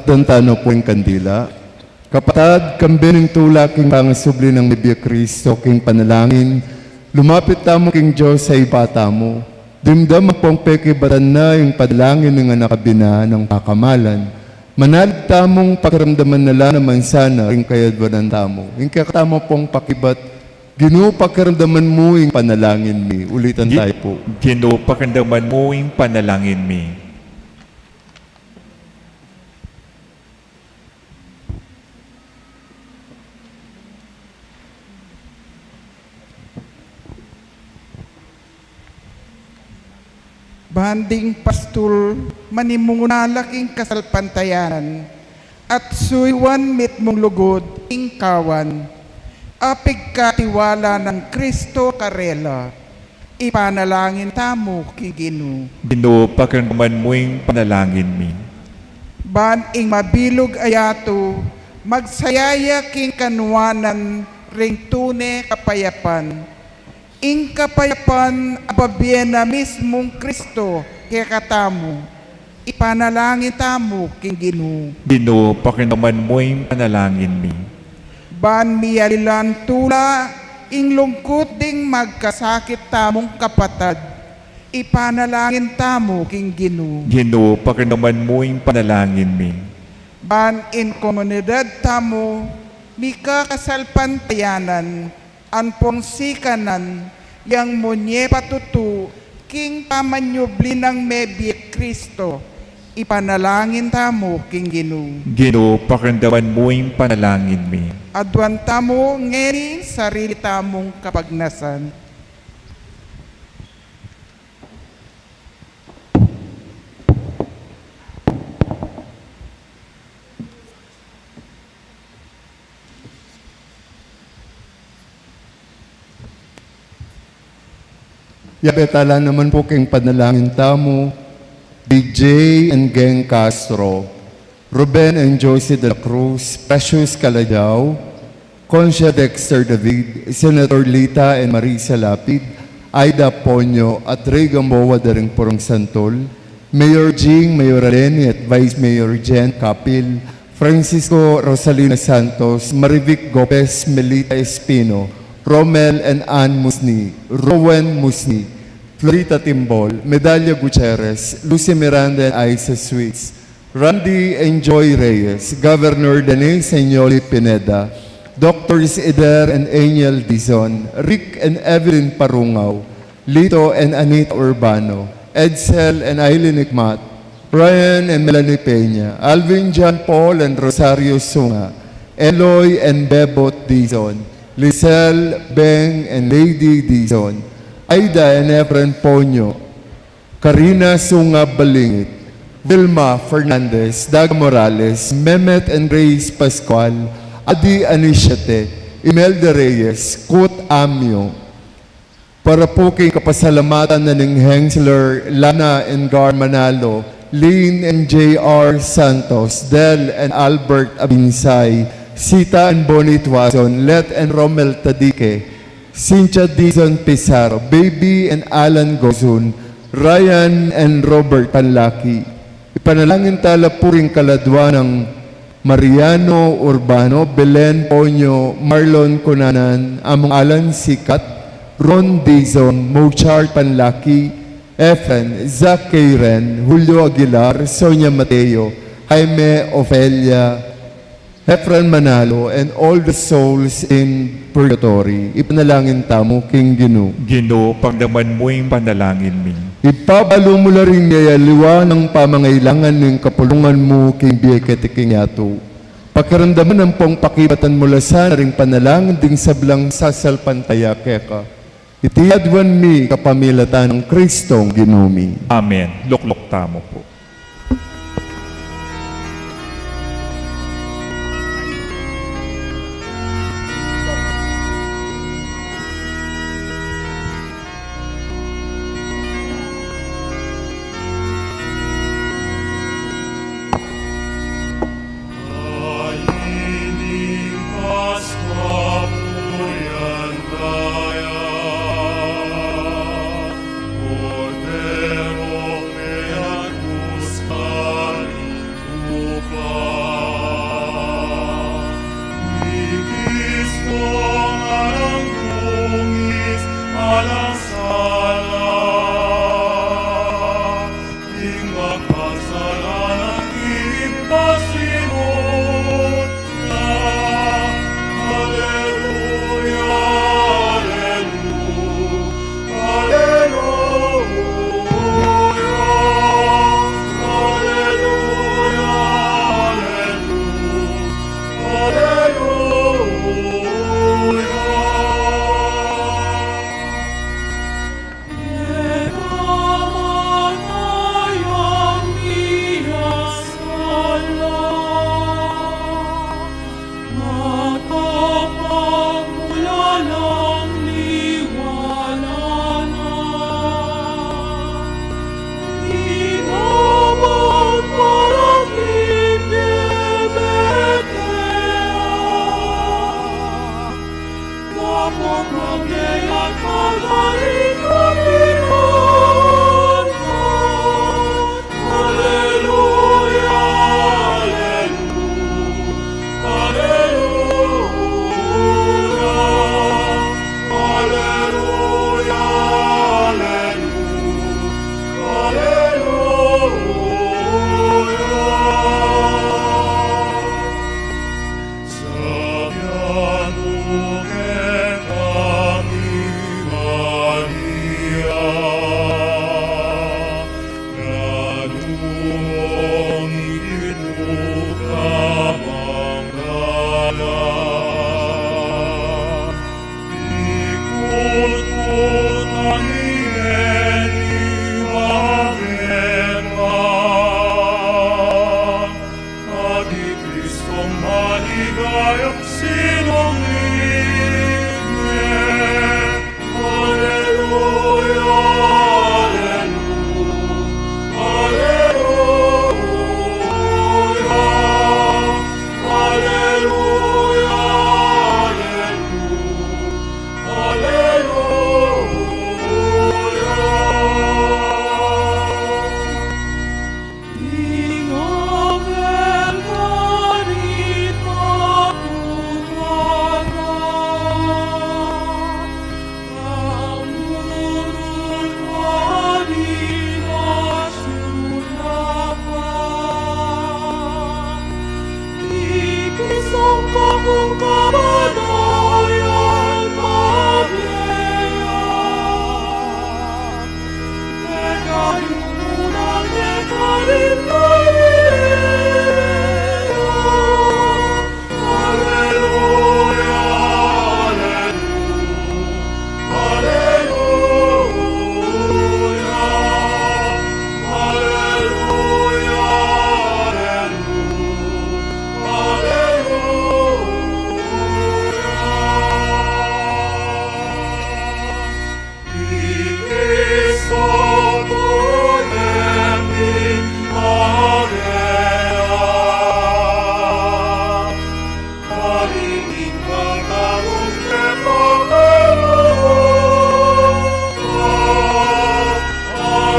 Pagdantano po yung kandila. Kapatad, kambining tula king pangasubli ng Biblia Kristo, king panalangin, lumapit tamo king Diyos sa ibata mo. Dimdam pong pekibatan na yung padalangin ng nakabina ng kakamalan. Manalig tamong pakiramdaman nala naman sana ring kayadwanan tamo. Yung kakatamo pong pakibat, Ginoo pakiramdaman mo yung panalangin mi. Ulitan tayo po. Ginoo pakiramdaman mo yung panalangin mi. Banding pastul manimungunalaking kasalpantayanan at suywan mit mong lugod ing kawan apig katiwala ng Kristo karela ipanalangin tamo king Ginoo. Ginoo pakiramdaman mo yung panalangin mi. Ban ing mabilog ayato magsayaya king kanwanan ring tune kapayapan ing kapayapan ababyen na mismong Kristo kaya katamo, ipanalangin tamo king Ginoo. Ginoo pakiramdaman mo yung panalangin mi. Ban miyalilan tula, ing lungkot ding magkasakit tamong kapatad, ipanalangin tamo king Ginoo. Ginoo pakiramdaman mo yung panalangin mi. Ban in komunidad tamo, mika kasalpantayanan, anpong sikanan, yang munye patutu, king pamanyubli ng Mebi Kristo, ipanalangin tamo king Ginoo. Ginoo pakiramdaman mo yung panalangin mi. Adwan tamo ngeri sarili tamong kapagnasan. Yabetala naman po king panalangin tamo, DJ and Geng Castro, Ruben and Josie de la Cruz, Precious Calajao, Concha Dexter David, Senator Lita and Marisa Lapid, Aida Ponyo at Ray Gamboa daring Purong Santol, Mayor Jing, Mayor Aleni at Vice Mayor Jen Capil, Francisco Rosalina Santos, Marivic Gopez, Melita Espino, Romel and Ann Musni, Rowan Musni, Florita Timbol, Medalla Gutierrez, Lucy Miranda and Isa Sweets, Randy and Joy Reyes, Governor Denise Senyoli Pineda, Drs. Eder and Angel Dizon, Rick and Evelyn Parungaw, Lito and Anita Urbano, Edsel and Aileen Ikmat, Ryan and Melanie Peña, Alvin John Paul and Rosario Sunga, Eloy and Bebot Dizon, Lisel, Beng, and Lady Dizon, Aida and Efren Ponyo, Karina Sunga Balingit, Vilma Fernandez, Dag Morales, Mehmet and Grace Pascual, Adi Anishate, Imelda Reyes, Kut Amyo, para po kay kapasalamatan na ng Hensler, Lana and Gar Manalo, Lynn and J.R. Santos, Del and Albert Abinsay, Sita and Bonnie Tuazon, Let and Romel Tadike, Cynthia Dizon Pizarro, Baby and Alan Gozun, Ryan and Robert Panlaki. Ipanalangin tala puring kaladwa ng Mariano Urbano, Belen Ponyo, Marlon Cunanan, among Alan Sikat, Ron Dizon, Mochar Panlaki, Efren, Zach Kairen, Julio Aguilar, Sonia Mateo, Jaime Ofelia, Efren Manalo, and all the souls in purgatory. Ipanalangin tamo king Ginoo. Ginoo pagdaman mo yung panalangin mi. Ipabalo mo na rin niya liwa ng pamangailangan ng kapulungan mo king Biekete king Yato. Pakiramdaman ng pong pakibatan mula sa ring panalangin ding sablang sasalpantaya keka. Itiyadwan mi kapamilatan ng Kristong Ginoo mi. Amen. Luklok tamo po. Cordero creador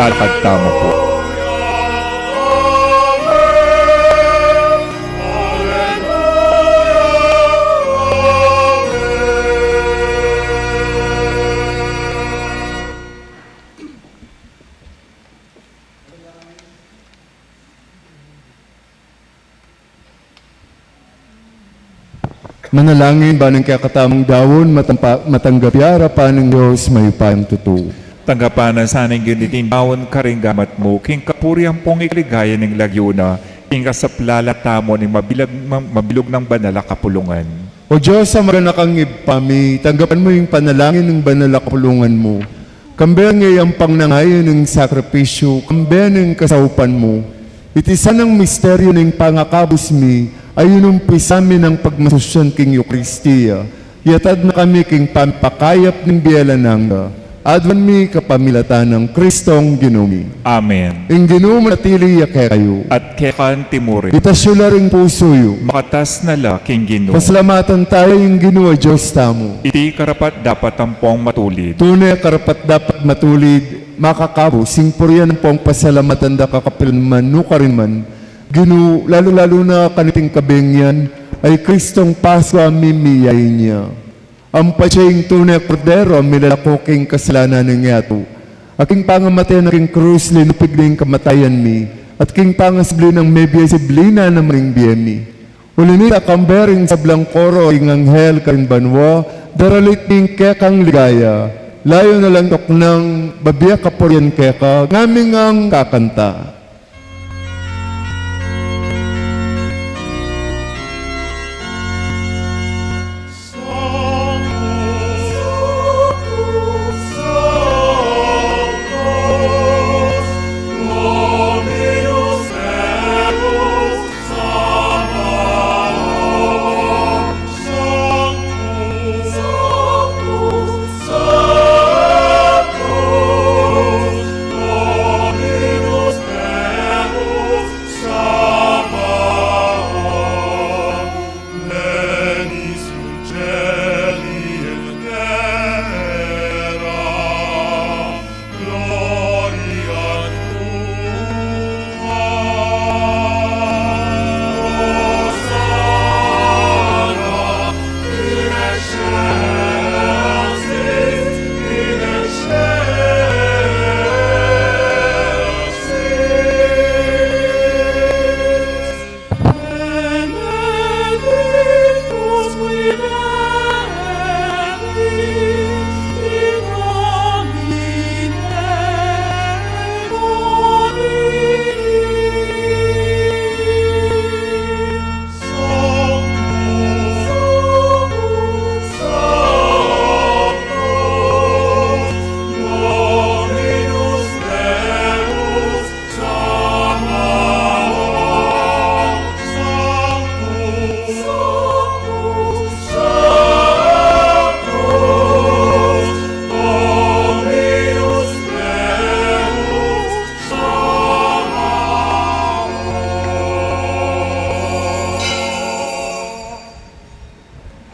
lalakad tamo po. Manalangin ba ng kakatamang dawon, matanggap harapan ng Diyos, may upayang totoo. Tanggapan ang sanang ginitin bawon karinggamat mo, king kapuriang pong ikligaya ng lagyuna, king kasaplala tamo ng mabilog ng banala kapulungan. O Diyos, sa maganakang ipami, tanggapan mo yung panalangin ng banal na kapulungan mo. Kambayan ngayang pangnangayon ng sakripisyo, kambayan ng kasaupan mo. Itisan ng misteryo ng pangakabos mi, ayun umpisami ng pagmasusyan king Eukristia. Yatad na kami king pampakayap ng biyalananga. Adwan mi kapamilatan ng Kristong Ginumi. Amen. Ing Ginumi natili kayo. At kekan timuri, Itasula ring puso yo. makatas na la king Ginoo. Pasalamatan tayo yung Ginoo Diyos tamo. Iti karapat dapat ang pong matulid. Tunay karapat dapat matulid, makakabo, singpuryan ng pong pasalamatan da kakapilman, nukarin man. Ginoo, lalo-lalo na kaniting kabengyan, ay Kristong Pasko amimiyay niya. Ang pasyeng tunay kordero, ang milalakoking kasalanan ng yato. Aking pangamatay na king krus, linupig na yung kamatayan mi, at king pangasbli ng mebiyay siblina na maring biyemi. Ulinita kambering sa blangkoro, ing anghel karing banwa, daralit ning kekang ligaya. Layo na lang tok ng babiya kapuryan keka, ngaming ang kakanta.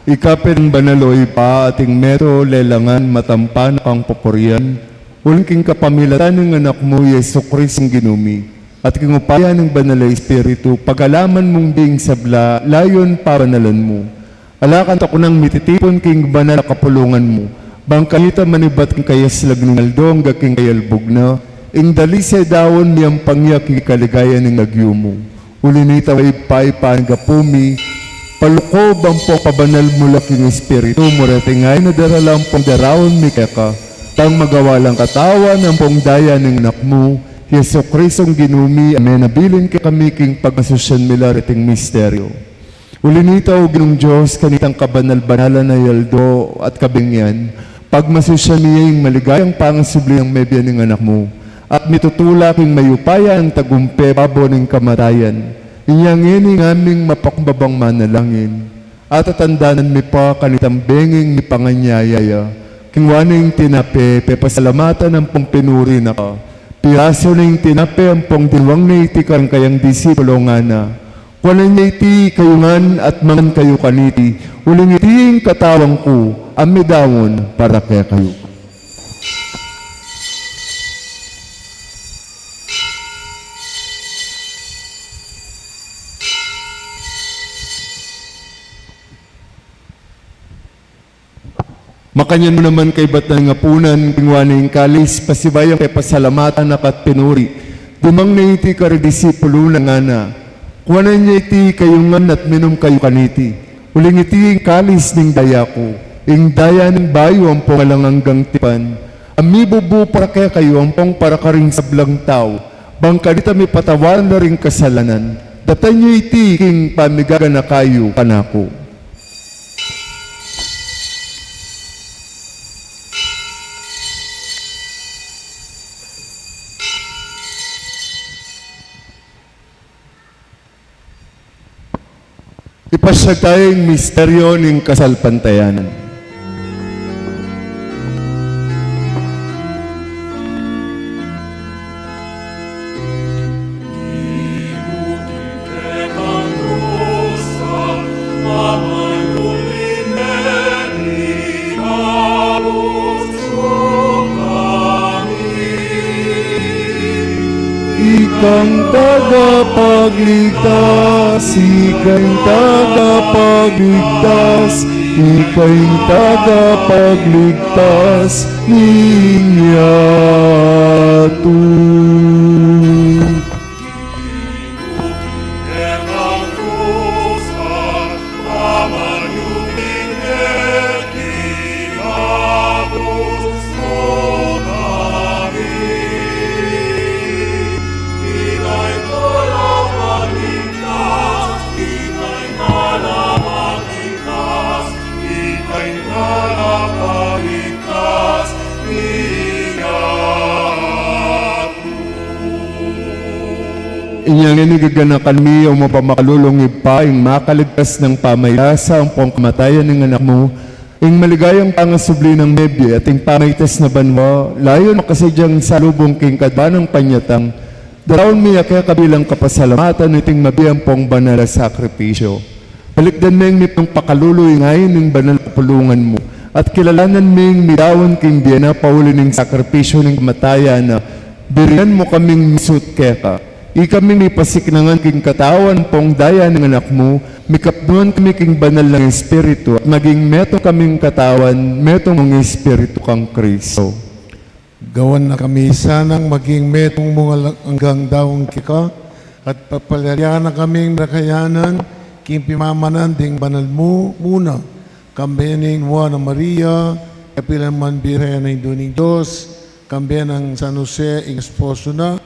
Ikapin banaloy pa ating mero lelangan matampan kang poporian, uling kapamilatan ng anak mo Yesu Kristong Ginumi, at king upaya ng banal na Espiritu, pag-alaman mong ding sabla, layon pabanalan mo. Alakan ako nang mititipon king banal na kapulungan mo, bangkahita manibat king kayaslag ng aldo ang gaking kayalbog na, ing dalisay dawon niyang pangyak king kaligayan ng nagyo mo. Ulinita way paipaan gapumi, palukob ang pong pabanal mula king Espiritu, muratingay na daralang pong darawon mi keka, tang magawalang katawan ang pong daya ng anak mo, Yesu Kristong Ginumi, amen, nabilin ka kami king pagmasusyan mila riting misteryo. Ulinita o Ginong Diyos, kanitang kabanal-banalan na yaldo at kabingyan, pagmasusyan niya yung maligayang pangasubli ang mebya ng anak mo, at mitutula king mayupaya ang tagumpe, babo ng kamatayan, inyang ining aming mapakbabang manalangin, at atandanan mi pa kanitang benging mi panganyayaya, kingwaning tinape, pepasalamatan ang pong pinuri na ka, piraso na yung tinape ang pong dilwang na itikan kayang disipulo nga na, walang na iti kayungan at mangan kayo kaniti, uling iti katawang ko, amidawon para kaya kayo. Makanyan mo naman kay batang ngapunan, kingwaning kalis, pasibayang kay pasalamatan akat pinuri. Dumang na iti karidisipulo na nga na. Kuwanan niya iti kayungan at minum kayo kaniti. Uling iti kalis ning daya ko. Ing daya ng bayo ang pongalang hanggang tipan. Amibubu para kaya kayo ang pong para karing sablang tao. Bangka dita may patawan na ring kasalanan. Datan niyo iti king pamigaga na kayo kanako. Ipasya tayong misteryo ng kasalpantayanan. Ikang tagapagligtas, ikang tagapagligtas, ikang tagapagligtas, ninyatu. Inyang inigaganakan mi o mapamakалulong ipa, ing makaligtas ng pamayasa ang pong kamatayan ng anak mo, ing maligayang pangasubli ng mebye at ing pamaytas na banwa, layon makasadyang salubong king kadbanang panyatang, darawon mi kaya kabilang kapasalamatan iting mabiyang pong banal na sakripisyo. Balikdan ming nitong pakaluloy ngayon ng banal na pulungan mo, at kilalanan ming midawan king biyana pauli ng sakripisyo ng kamatayan na birian mo kaming misut keka. Ikami may pasiknangan king katawan pong daya ng anak mo, mikapnuan kami king banal ng Espiritu, at maging metong kaming katawan, metong ng Espiritu kang Kristo. Gawan na kami sanang maging metong mga hanggang daong kika, at papalaryan na kaming nakayanan, king pimamanan ding banal mo muna, kambening Juana Maria, kapilan man birhen ng Duning Diyos, kamben ng San Jose, ing esposo na,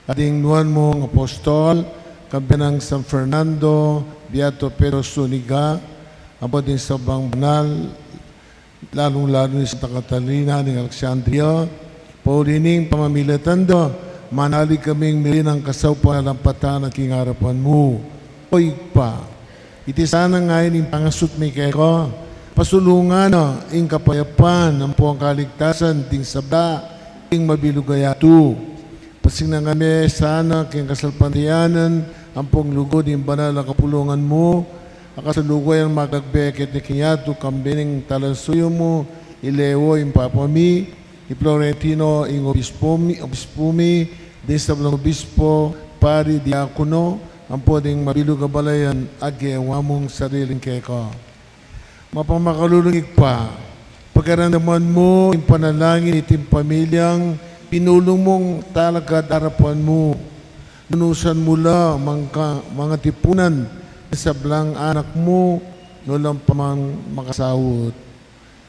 ating nuan mong apostol, kampiyan ng San Fernando, Beato Pedro Zuniga, ang din sa bang banal, lalong-lalo ni Santa Catalina ng Alexandria, paulining pamamilatando, manali kaming milinang kasaw panalampatan at kingarapan mo. Oy pa, iti sana ngayon yung pangasut may keko, pasulungan na ing kapayapan ng puwang kaligtasan, ting sabda, ting mabilugayatu. Pasing na kami sana king kasalpantiyanan ang pong lugod yung banal na kapulungan mo, akasalugay ang magagbeket ni Kinyato, kambining talansuyo mo, ilewo yung papami, i-Florentino yung obispumi, din sa ng obispo, pari, diakono, ang pwedeng mabilugabalayan, agyawa mong sariling keko. Mapamakalulungig pa, pagkarandaman mo yung panalangin iting pamilyang pinulong mong talaga harapan mo. Nunusan mula mga tipunan sa blang anak mo, nulang pamang makasawot.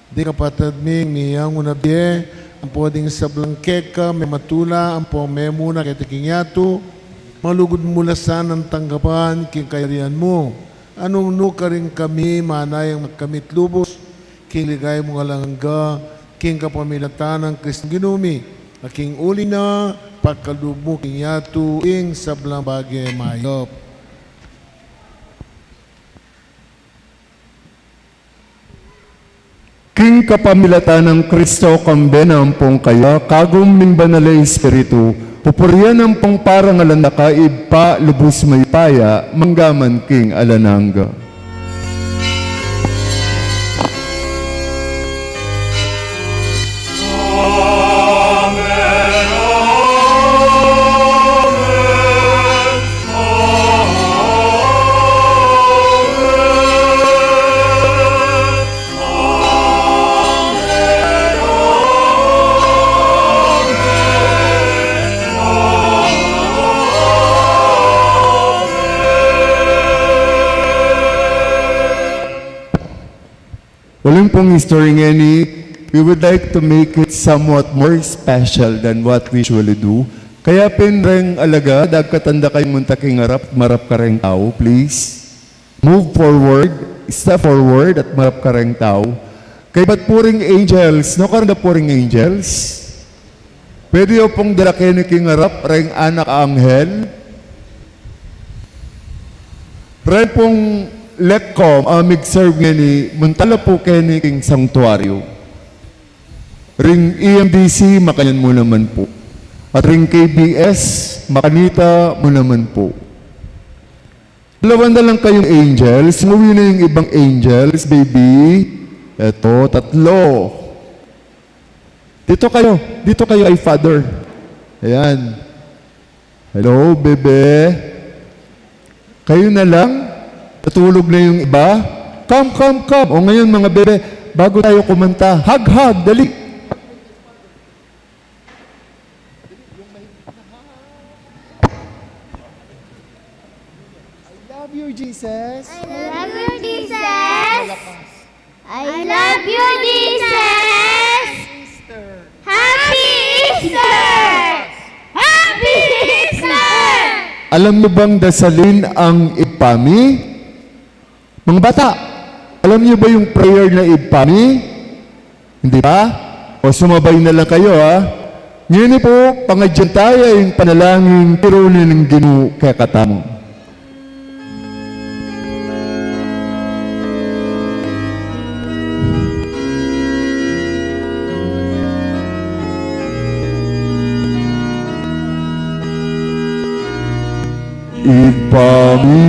Di kapatid ming niyang unabye, ang pwedeng sa blang keka, may matula, ang pomemo na kitikinyato, malugod mula sana ang tanggapan, king kayarian mo. Anong nuka rin kami, manayang magkamit lubos, king ligay mo alangga, king kapamilatan ng Kristong ginumi, aking uli na pagkalubo king yato ing sablang bagay mayop. King kapamilatan ng Kristo kambenampong kaya kagum min banalay Espiritu, pupurian ang pong parang alanaka ipa lubos may paya, manggaman king alananga. Walang pong history ngani. We would like to make it somewhat more special than what we usually do. Kaya pinreng alaga, dagkatanda kayo munta king marap ka ring tao, please. Move forward, step forward at marap ka ring tao. Kaya ba't puring angels? No karanda puring angels? Pwede yung pong dalakin king harap, ring anak anghel. Ren pong lekkom, amig-serve nga ni, muntala po kini king sanctuaryo. Ring EMDC, makanyan mo naman po. At ring KBS, makanita mo naman po. Dalawan na lang kayong angels. Umuwi na yung ibang angels, baby. Eto, 3. Dito kayo ay Father. Ayan. Hello, bebe. Kayo na lang. Natulog na yung iba. Come. O ngayon mga bebe, bago tayo kumanta, hug, dali. I love you, Jesus. I love you, Jesus. I love you, Jesus. Happy Easter! Happy Easter! Alam mo bang dasalin ang ipami? Mga bata, alam niyo ba yung prayer na ipami? Hindi ba? O sumabay na lang kayo, ha? Ngayon po, pangadyan tayo yung panalangin tirunin ng Ginoo kay katamo. Ipami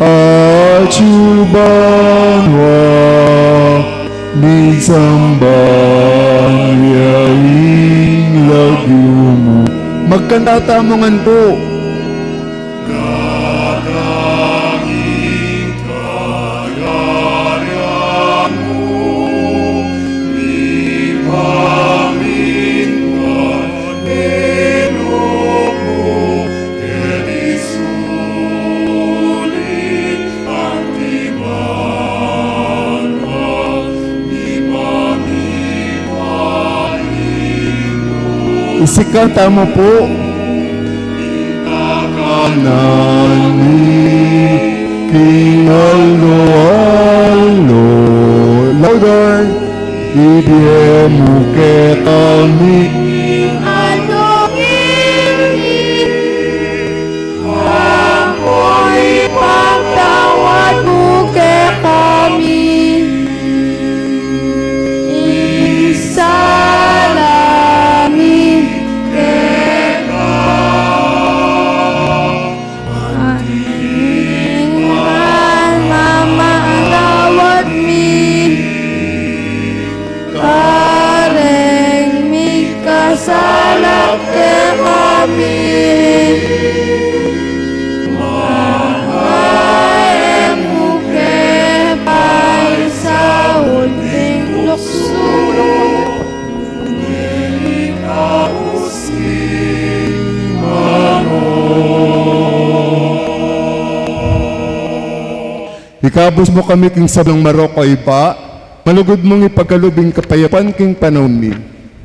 acubanwa nisambang yaing lagyumo. Magkantatamongan po. Isikata mo po. Kanani kinalo louder ibigay mo kay kami. Ako'y pagtawad mo kay kami. Isalami kay Mama tawad mi. Kareng mi kasalak kay kami. Ikabos mo kami king sablang Maroko ipa, malugod mong ipagkalubing kapayapan king panawmi,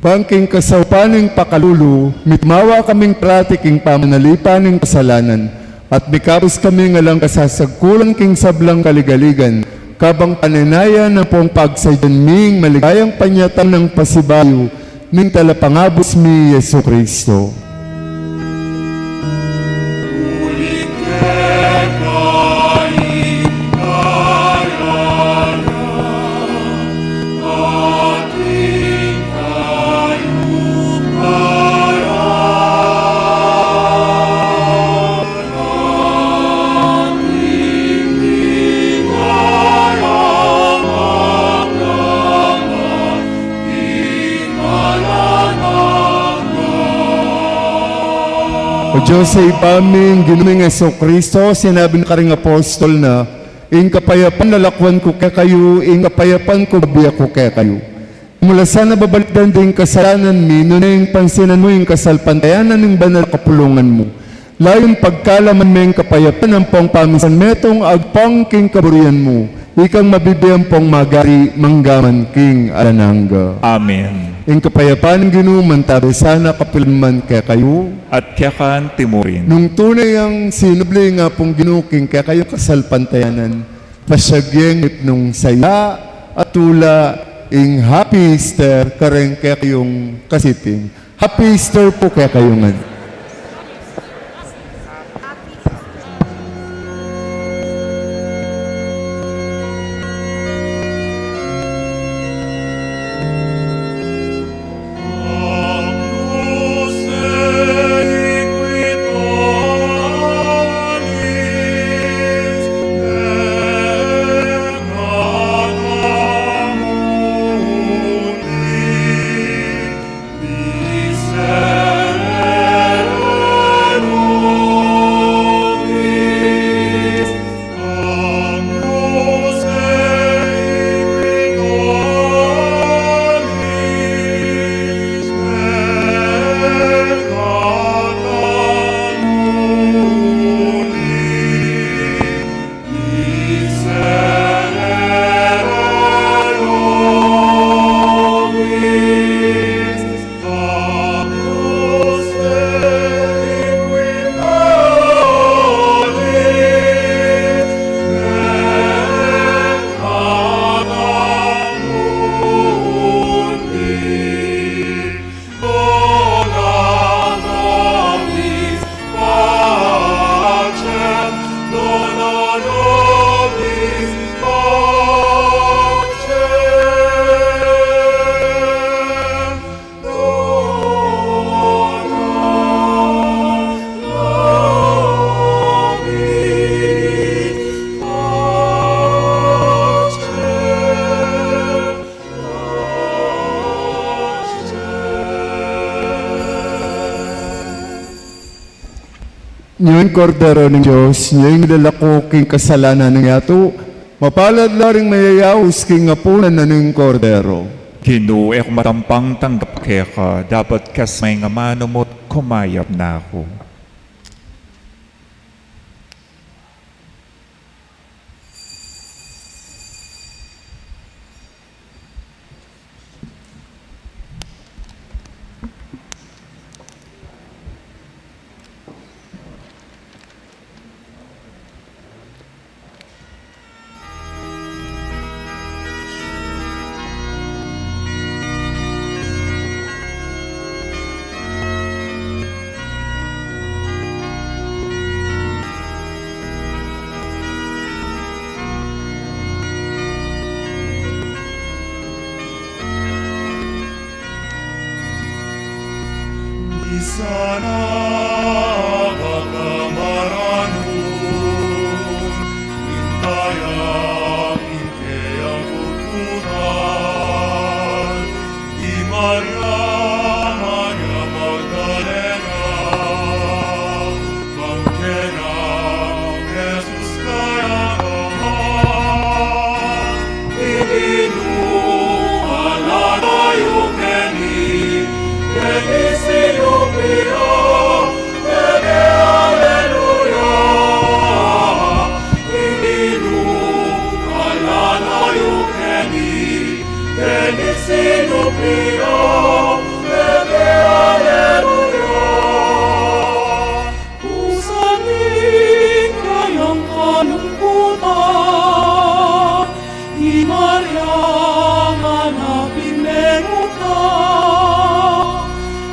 bangking kasawpaning pakalulu, mitmawa kaming prati king pamanalipaning kasalanan, at mikabos kami ngalang kasasagkulang king sablang kaligaligan, kabang pananaya ng pong pagsayan ming maligayang panyatan ng pasibayo, ning talapangabos mi Yesu Kristo. O Diyos sa ipaming ginuming Yesu Kristo, sinabi na karing apostol na, ing kapayapan lalakwan ko kaya kayo, ing kapayapan ko babiya ko kaya kayo. Mula sana babalitan din kasalanan mi, nunay pansinan mo yung kasalpantayanan ng banal kapulungan mo. Layon pagkalaman mo yung kapayapan ng pang pamisan metong agpang king kaburian mo. ikang mabibiyang pong magari manggaman king alananga. Amen. Ing kapayapaan ng Ginoo mantabi sana kapilman kaya kayo, At kayakan timurin. nung tunay ang sinubli nga pong ginuking kaya kayo kasalpantayanan, pasagyeng nung saya at tula ing Happy Easter kareng kaya kayong kasiting. Happy Easter po kaya kayo nga. Ngayon, kordero ng Diyos, ngayon lalako king kasalanan ng yato, mapalad laring mayayaos king apunan na ng kordero. Ginoo, ek matampang tanggap kaya ka, dapat kas may nga mano mo't kumayap na ako. Sana bakamaranu Intaya Inkeya Kuturan Di Maria Maria Magdalena Mangkena Jesus kaya Ibinu alanayu keni Keni sinupio Kene aleluya Ibinu alanayu keni Keni sinupio Kene aleluya Kusaning kayang kalungkutan Di Maria manapin mengutan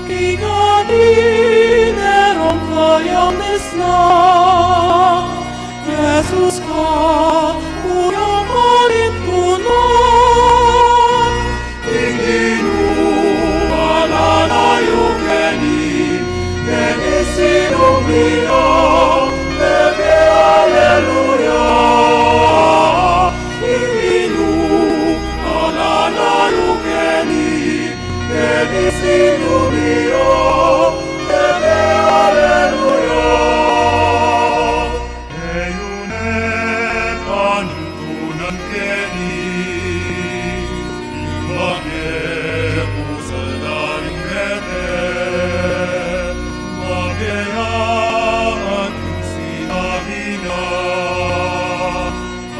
Kikadinerong kayang nisna Jesus ka kuyang malit kunan Inginu alanayu keni Keni sinumio Kene aleluya Inginu alanayu keni Keni sinumio Kene aleluya Eyune panuntunan keni Image pusal daring mete Mabeyan sinabi na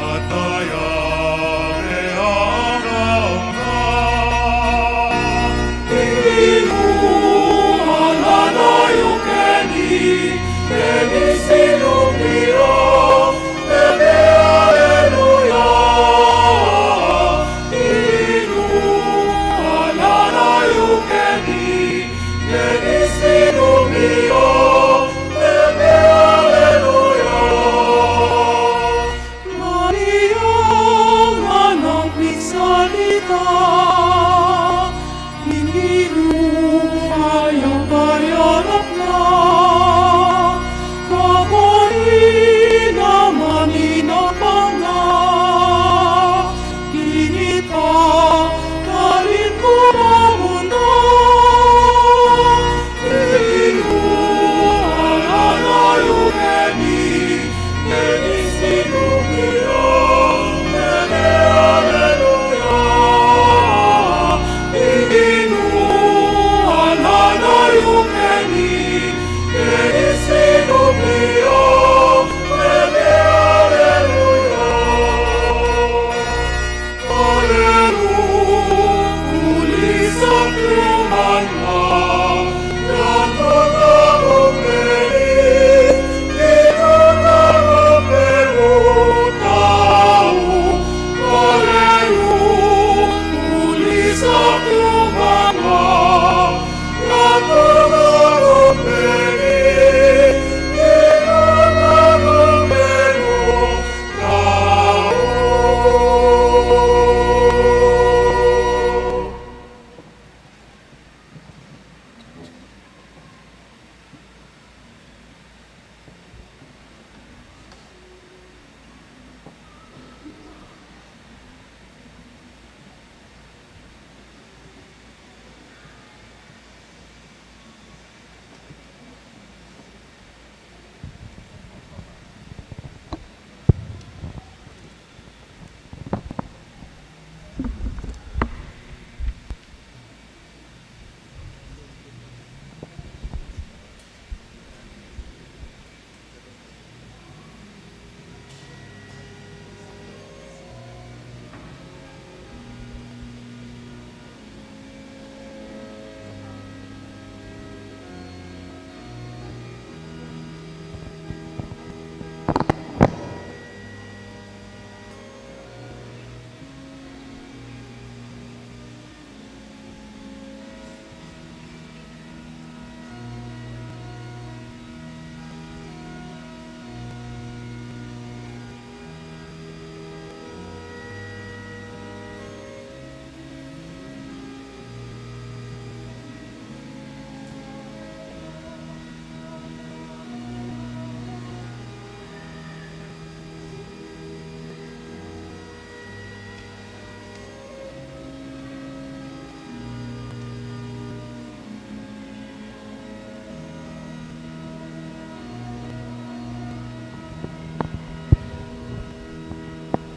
At tayo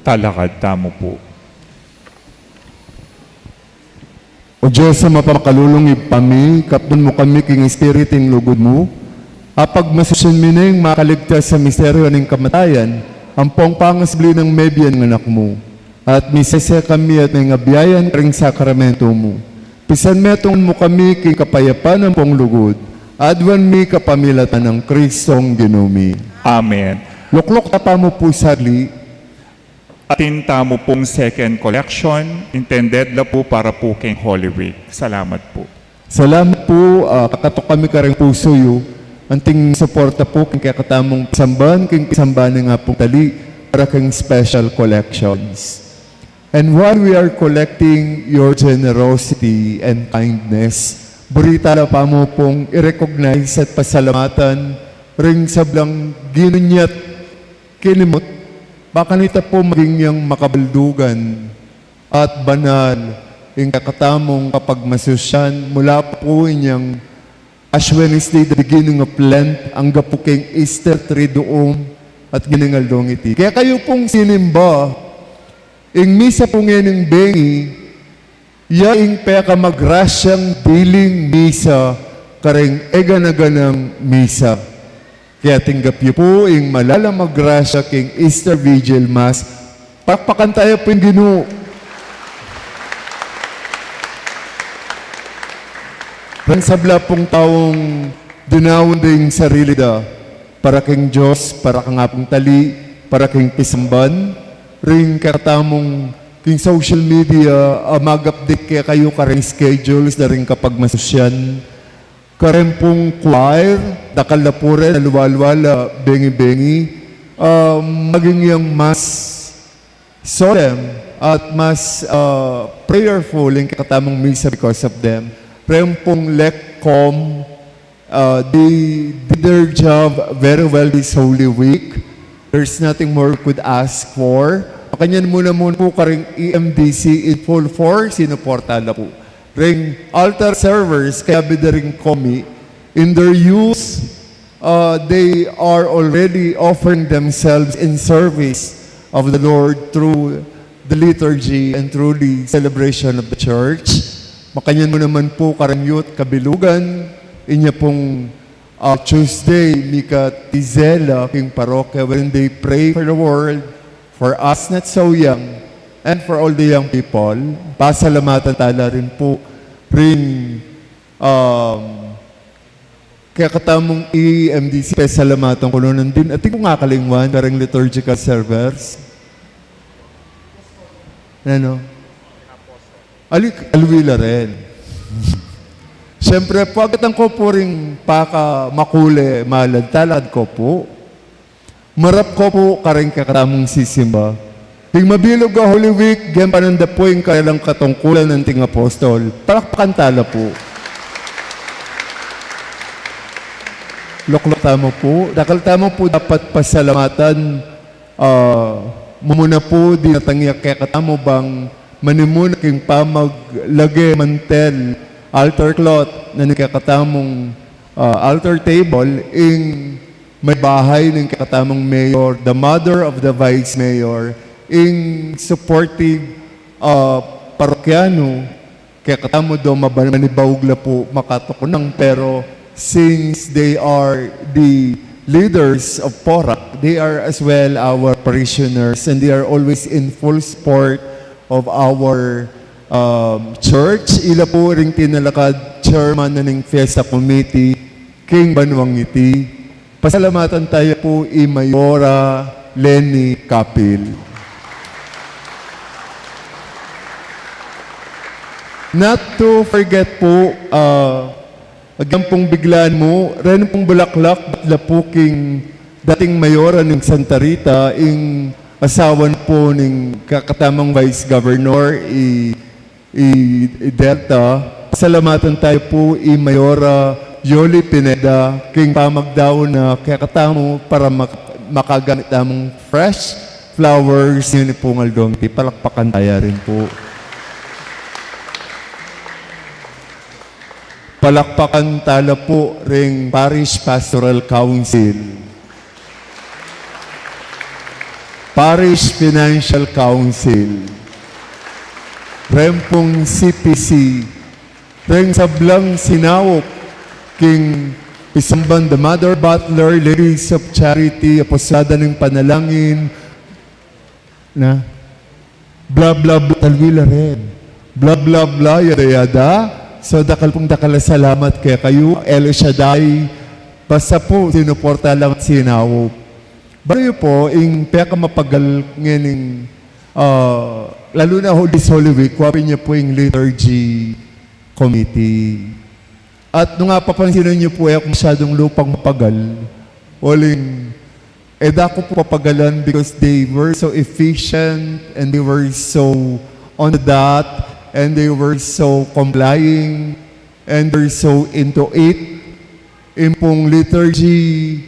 Talakad tamo po. O Diyos sa mapakalulong ipami, kapdun mo kami king espiriting lugod mo, apag masusyon mining makaligtas sa misteryo ng kamatayan, ang pangpangasbli ng mebian ng anak mo, at misese kami at ng abiyayan ring sakramento mo. Pisan metong mo kami king kapayapan ng panglugod, adwan mi kapamilatan ng Kristong Ginumi. Amen. Luklok tapa mo po sadli, Atin tamo pong second collection, intended la po para po kay Holy Week. Salamat po. salamat po, kakatok kami kareng puso yu, anting suporta po king kakatamong pisamban, king pisamban nga pong tali, para king special collections. And while we are collecting your generosity and kindness, burita na pa mo pong i-recognize at pasalamatan ring sablang ginunyat kilimot, baka nita po maging yung makabaldugan at banal yung kakatamong kapag masusyan mula po inyang Ash Wednesday, the beginning of Lent, ang gapuking Easter Triduum at giningal dongiti. Kaya kayo pong sinimba, ing misa po ngayon bengi, yaing peka magrasyang diling misa, kareng eganaganang misa. Kaya tinggap niyo po ing malalamag grasya king Easter Vigil Mass. Pakpakan tayo po yung Ginoo. Ransabla pong taong dinawon ding sarili da, para king Diyos, para kang apong tali, para king pisamban, ring katamong king social media, mag-update kaya kayo kareng schedules na ring kapag masusyan. karempong choir, dakal na po rin, luwalwala, bengi-bengi, maging yung mas solemn at mas prayerful yung katamang misa because of them. Rempong Lecom, they did their job very well this Holy Week. There's nothing more we could ask for. Kanyan muna po karing EMDC in full force, sinuportala po. Ring altar servers, kaya bidaring komi, in their use, they are already offering themselves in service of the Lord through the liturgy and through the celebration of the church. Makanyan mo naman po karing youth kabilugan, inya pong Tuesday, Mika Tizela, King Parokya, when they pray for the world, for us not so young, and for all the young people. Pasalamatan tala rin po rin kaya katamong EMDC, pasalamatan ko nun din. At kung nga kalingwan, karang liturgical servers. Ano? Alwila rin. Siyempre, pagkatang ko po rin paka makule, malad, talad ko po. Marap ko po karing kakatamong sisimba. Ting mabilog ka Holy Week, gan pananda po yung kailang katungkulan ng ting apostol. Palakpakan tala po. Loklok tamo po. Dakal tamo po dapat pasalamatan. Mumuna po, di natangyak kaya katamo bang manimuna king pamaglagay mantel altar cloth na nakakatamong altar table ing may bahay ng kakatamong mayor, the mother of the vice mayor, ing supportive parokyano, kaya katamo do manibawgla po makatukunang, pero since they are the leaders of Porac, they are as well our parishioners and they are always in full support of our church. Ila po ring tinalakad chairman na ng Fiesta Committee, King Banwangiti. Pasalamatan tayo po Mayora Lenny Kapil. Not to forget po, agam pong biglaan mo, ren pong bulaklak, batla po king dating mayora ng Santa Rita, ing asawan po ng kakatamang Vice Governor, Delta. Pasalamatan tayo po Mayora Yoli Pineda, king pamagdaw na kakatamo para makagamit namong fresh flowers, yun po ngaldong, palakpakan tayo rin po. Palakpakan tala po ring Parish Pastoral Council, Parish Financial Council, Rempong CPC, Reng Sablang Sinawop, King Isamban the Mother Butler, Ladies of Charity, Aposada ng Panalangin, na blah blah blah, talwila rin, blah blah blah, yada yada. So dakal pong salamat kaya kayo, El Shaddai, basta po sinuporta lang Sinawop. Bayo po, ing peka mapagal ngayon, lalo na this Holy Week, wapin niya po yung liturgy committee. At nung nga papansinan niyo po, kung masyadong lupang mapagal, uling, dako po papagalan because they were so efficient and they were so on the dot and they were so complying and they're so into it. Impong liturgy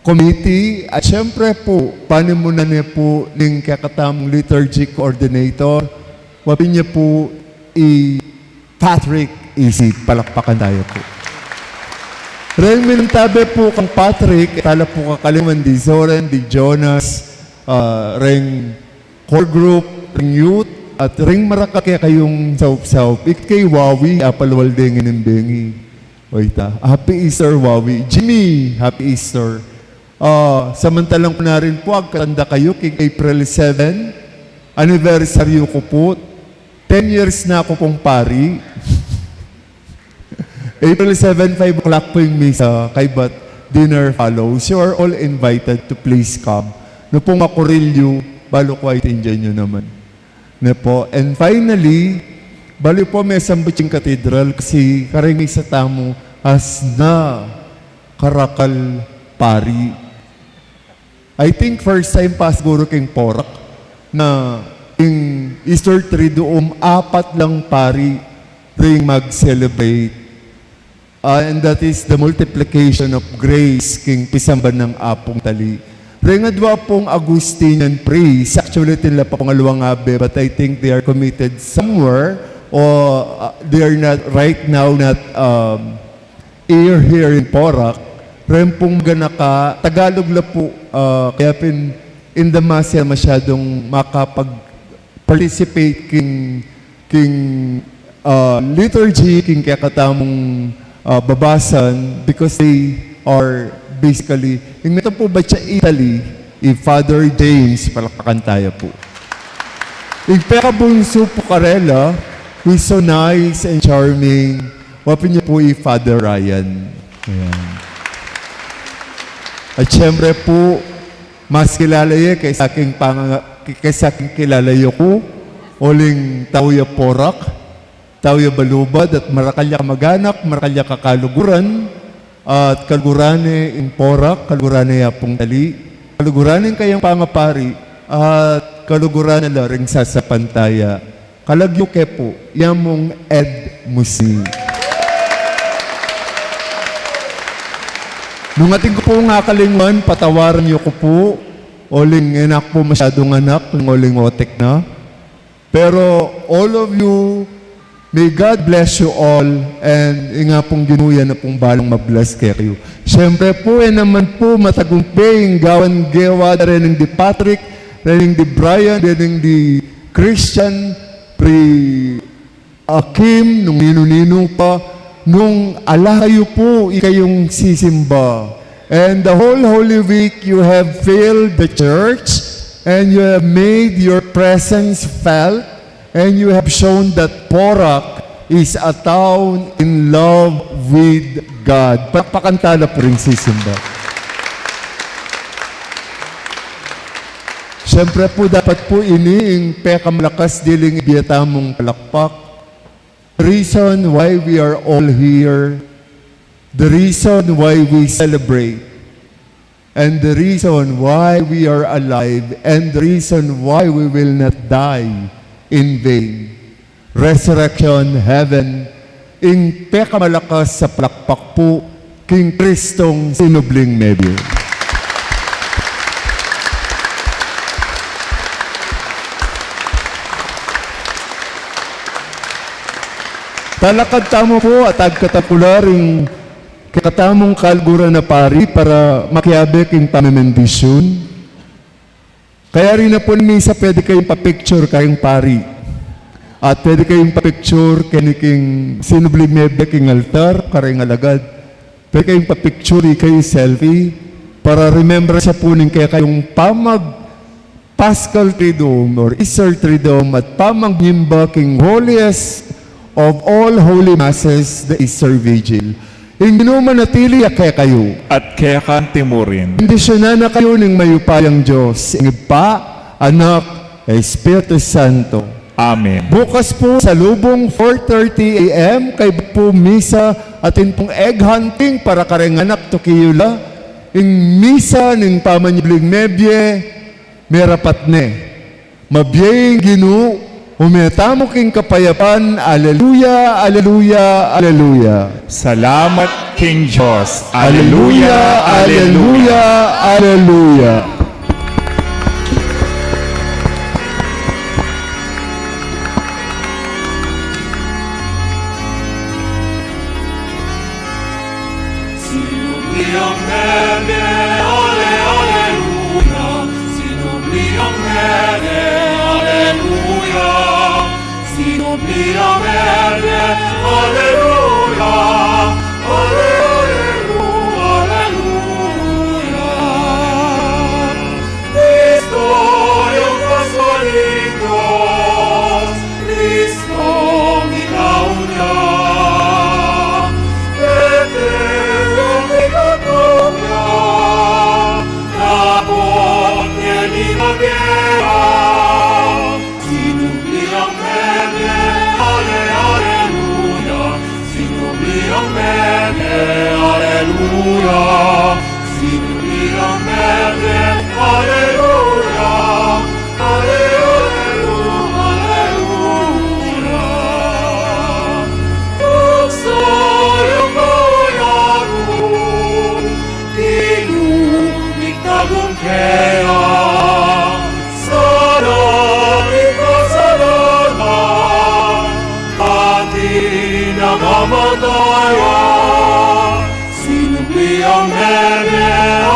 committee, at syempre po, panimunan niya po ng kakatamang liturgy coordinator, wapin niya po Patrick Isip. Palakpakan tayo po. Reng mintabe po kang Patrick, tala po kakaliman di Zoran, di Jonas, reng core group, ring youth, at ring marakakya kayong saup-saup. Ikay Wawi, apalwaldengin ng bengi. Oita, Happy Easter Wawi. Jimmy, Happy Easter. Samantalang ko na rin po, agkatanda kayo, king April 7, anniversary ko po, 10 years na ako pong pari. April 7, 5 o'clock po yung misa, kay but dinner follows. You are all invited to please come. No pong makurilyo, balo ko ay tindihan nyo naman. Na po. And finally, Bali po may Sambuching Cathedral kasi karingi sa tamo as na karakal pari. I think first time pa siguro king Porac na ing Easter Triduum, 4 lang pari ring mag-celebrate. And that is the multiplication of grace king pisamban ng apong tali. Ringadwa pong Augustinian praise. Actually, tinla pa pangalawang abe, but I think they are committed somewhere or they are not right now not here in Porac. Rin pong ganaka, Tagalog la po, kaya in the mass yan masyadong makapag-participate king liturgy, king kakatamong babasan because they are basically, yung ito po ba siya Italy, Father James, palakpakan tayo po. Yung pekabunso po Karela, who is so nice and charming, wapin niyo po Father Ryan. Ayan. At syempre po, mas kilala niya kaysa aking kilala niyo ko, uling Tauya Porac, Tauya Balubad, at Marakalya Maganak, Marakalya Kakaluguran, at Kalugurane in Porac, Kalugurane Yapong Tali, Kalugurane kayang pangapari, at Kalugurane la ring sa pantaya. Kalagyo kepo, yamong Ed Musi. Nung ating ko po nga kalingwan, patawaran niyo ko po, oling enak po masyadong anak, ng oling otek na. Pero all of you, may God bless you all and nga pong ginuya na pong balang mabless kayo. Siyempre po, naman po matagumping gawan gewa rin di Patrick, rin di Brian, rin di Christian, Akim, nung nino-nino pa, nung alayo po ikayong sisimba. And the whole Holy Week, you have filled the church and you have made your presence felt. And you have shown that Porac is a town in love with God. Pakantala po rin sisimba. Siyempre po, dapat po iniing pekamalakas diling ibiyatamong palakpak. The reason why we are all here, the reason why we celebrate, and the reason why we are alive, and the reason why we will not die in vain. Resurrection, heaven, ing pekamalakas sa palakpak po, King Kristong sinubling medio. Talakad tamo po at agkatapularing kakatamong kalgura na pari para makiabe king pamimendisyon. Kaya rin na po misa pwede kayong pa-picture kayong pari. At pwede kayong pa-picture kaniking sinubling mebe king altar, karayong alagad. Pwede kayong pa-picture kayo selfie para remember sa puning kaya kayong Paschal Triduum or Easter Triduum at pamagnyimba king holiest of all holy masses, the Easter Vigil. Hindi naman natili kaya kayo. At kaya kang timurin. Kondisyonan na kayo ng mayupayang Diyos, ng Ipa, Anak, Espiritu Santo. Amen. Bukas po sa lubong 4:30 a.m. kay po misa atin pong egg hunting para karenganak to kiyula. Ing misa ng pamanyibling mebye, merapat ne. Mabiyeng ginu, umetamo king kapayapan, aleluya, aleluya, aleluya. Salamat, King Diyos. Aleluya, aleluya, aleluya. Sinubli ang meme, ale ang mene, aleluya. Sinumbi ang mene, aleluya. Aleluya, aleluya. Tugsayang bayago, tinumik tagong kaya. Sana ikasalanan, pati nagkamatayan. Sinumbi ang mene,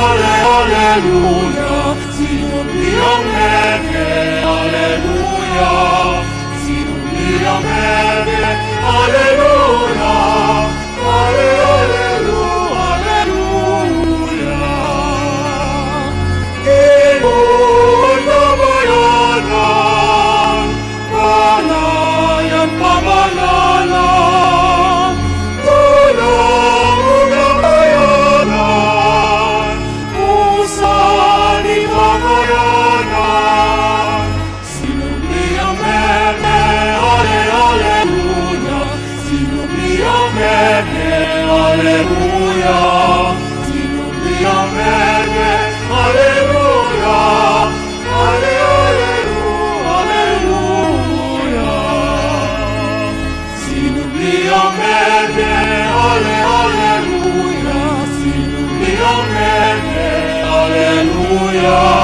aleluya. Sinumbi ang mene, aleluya. Sinumbi ang mene, aleluya. Aleluya, aleluya. Ino'y kabayanan, panayan pamanalan, tulang kabayanan, pusan ikakayanan. Sinumbi ang mene, aleluya. Sinumbi ang mene, aleluya. Sinumbi ang mene, aleluya. Aleluya, aleluya. Sinumbi ang mene, aleluya. Sinumbi ang mene, aleluya.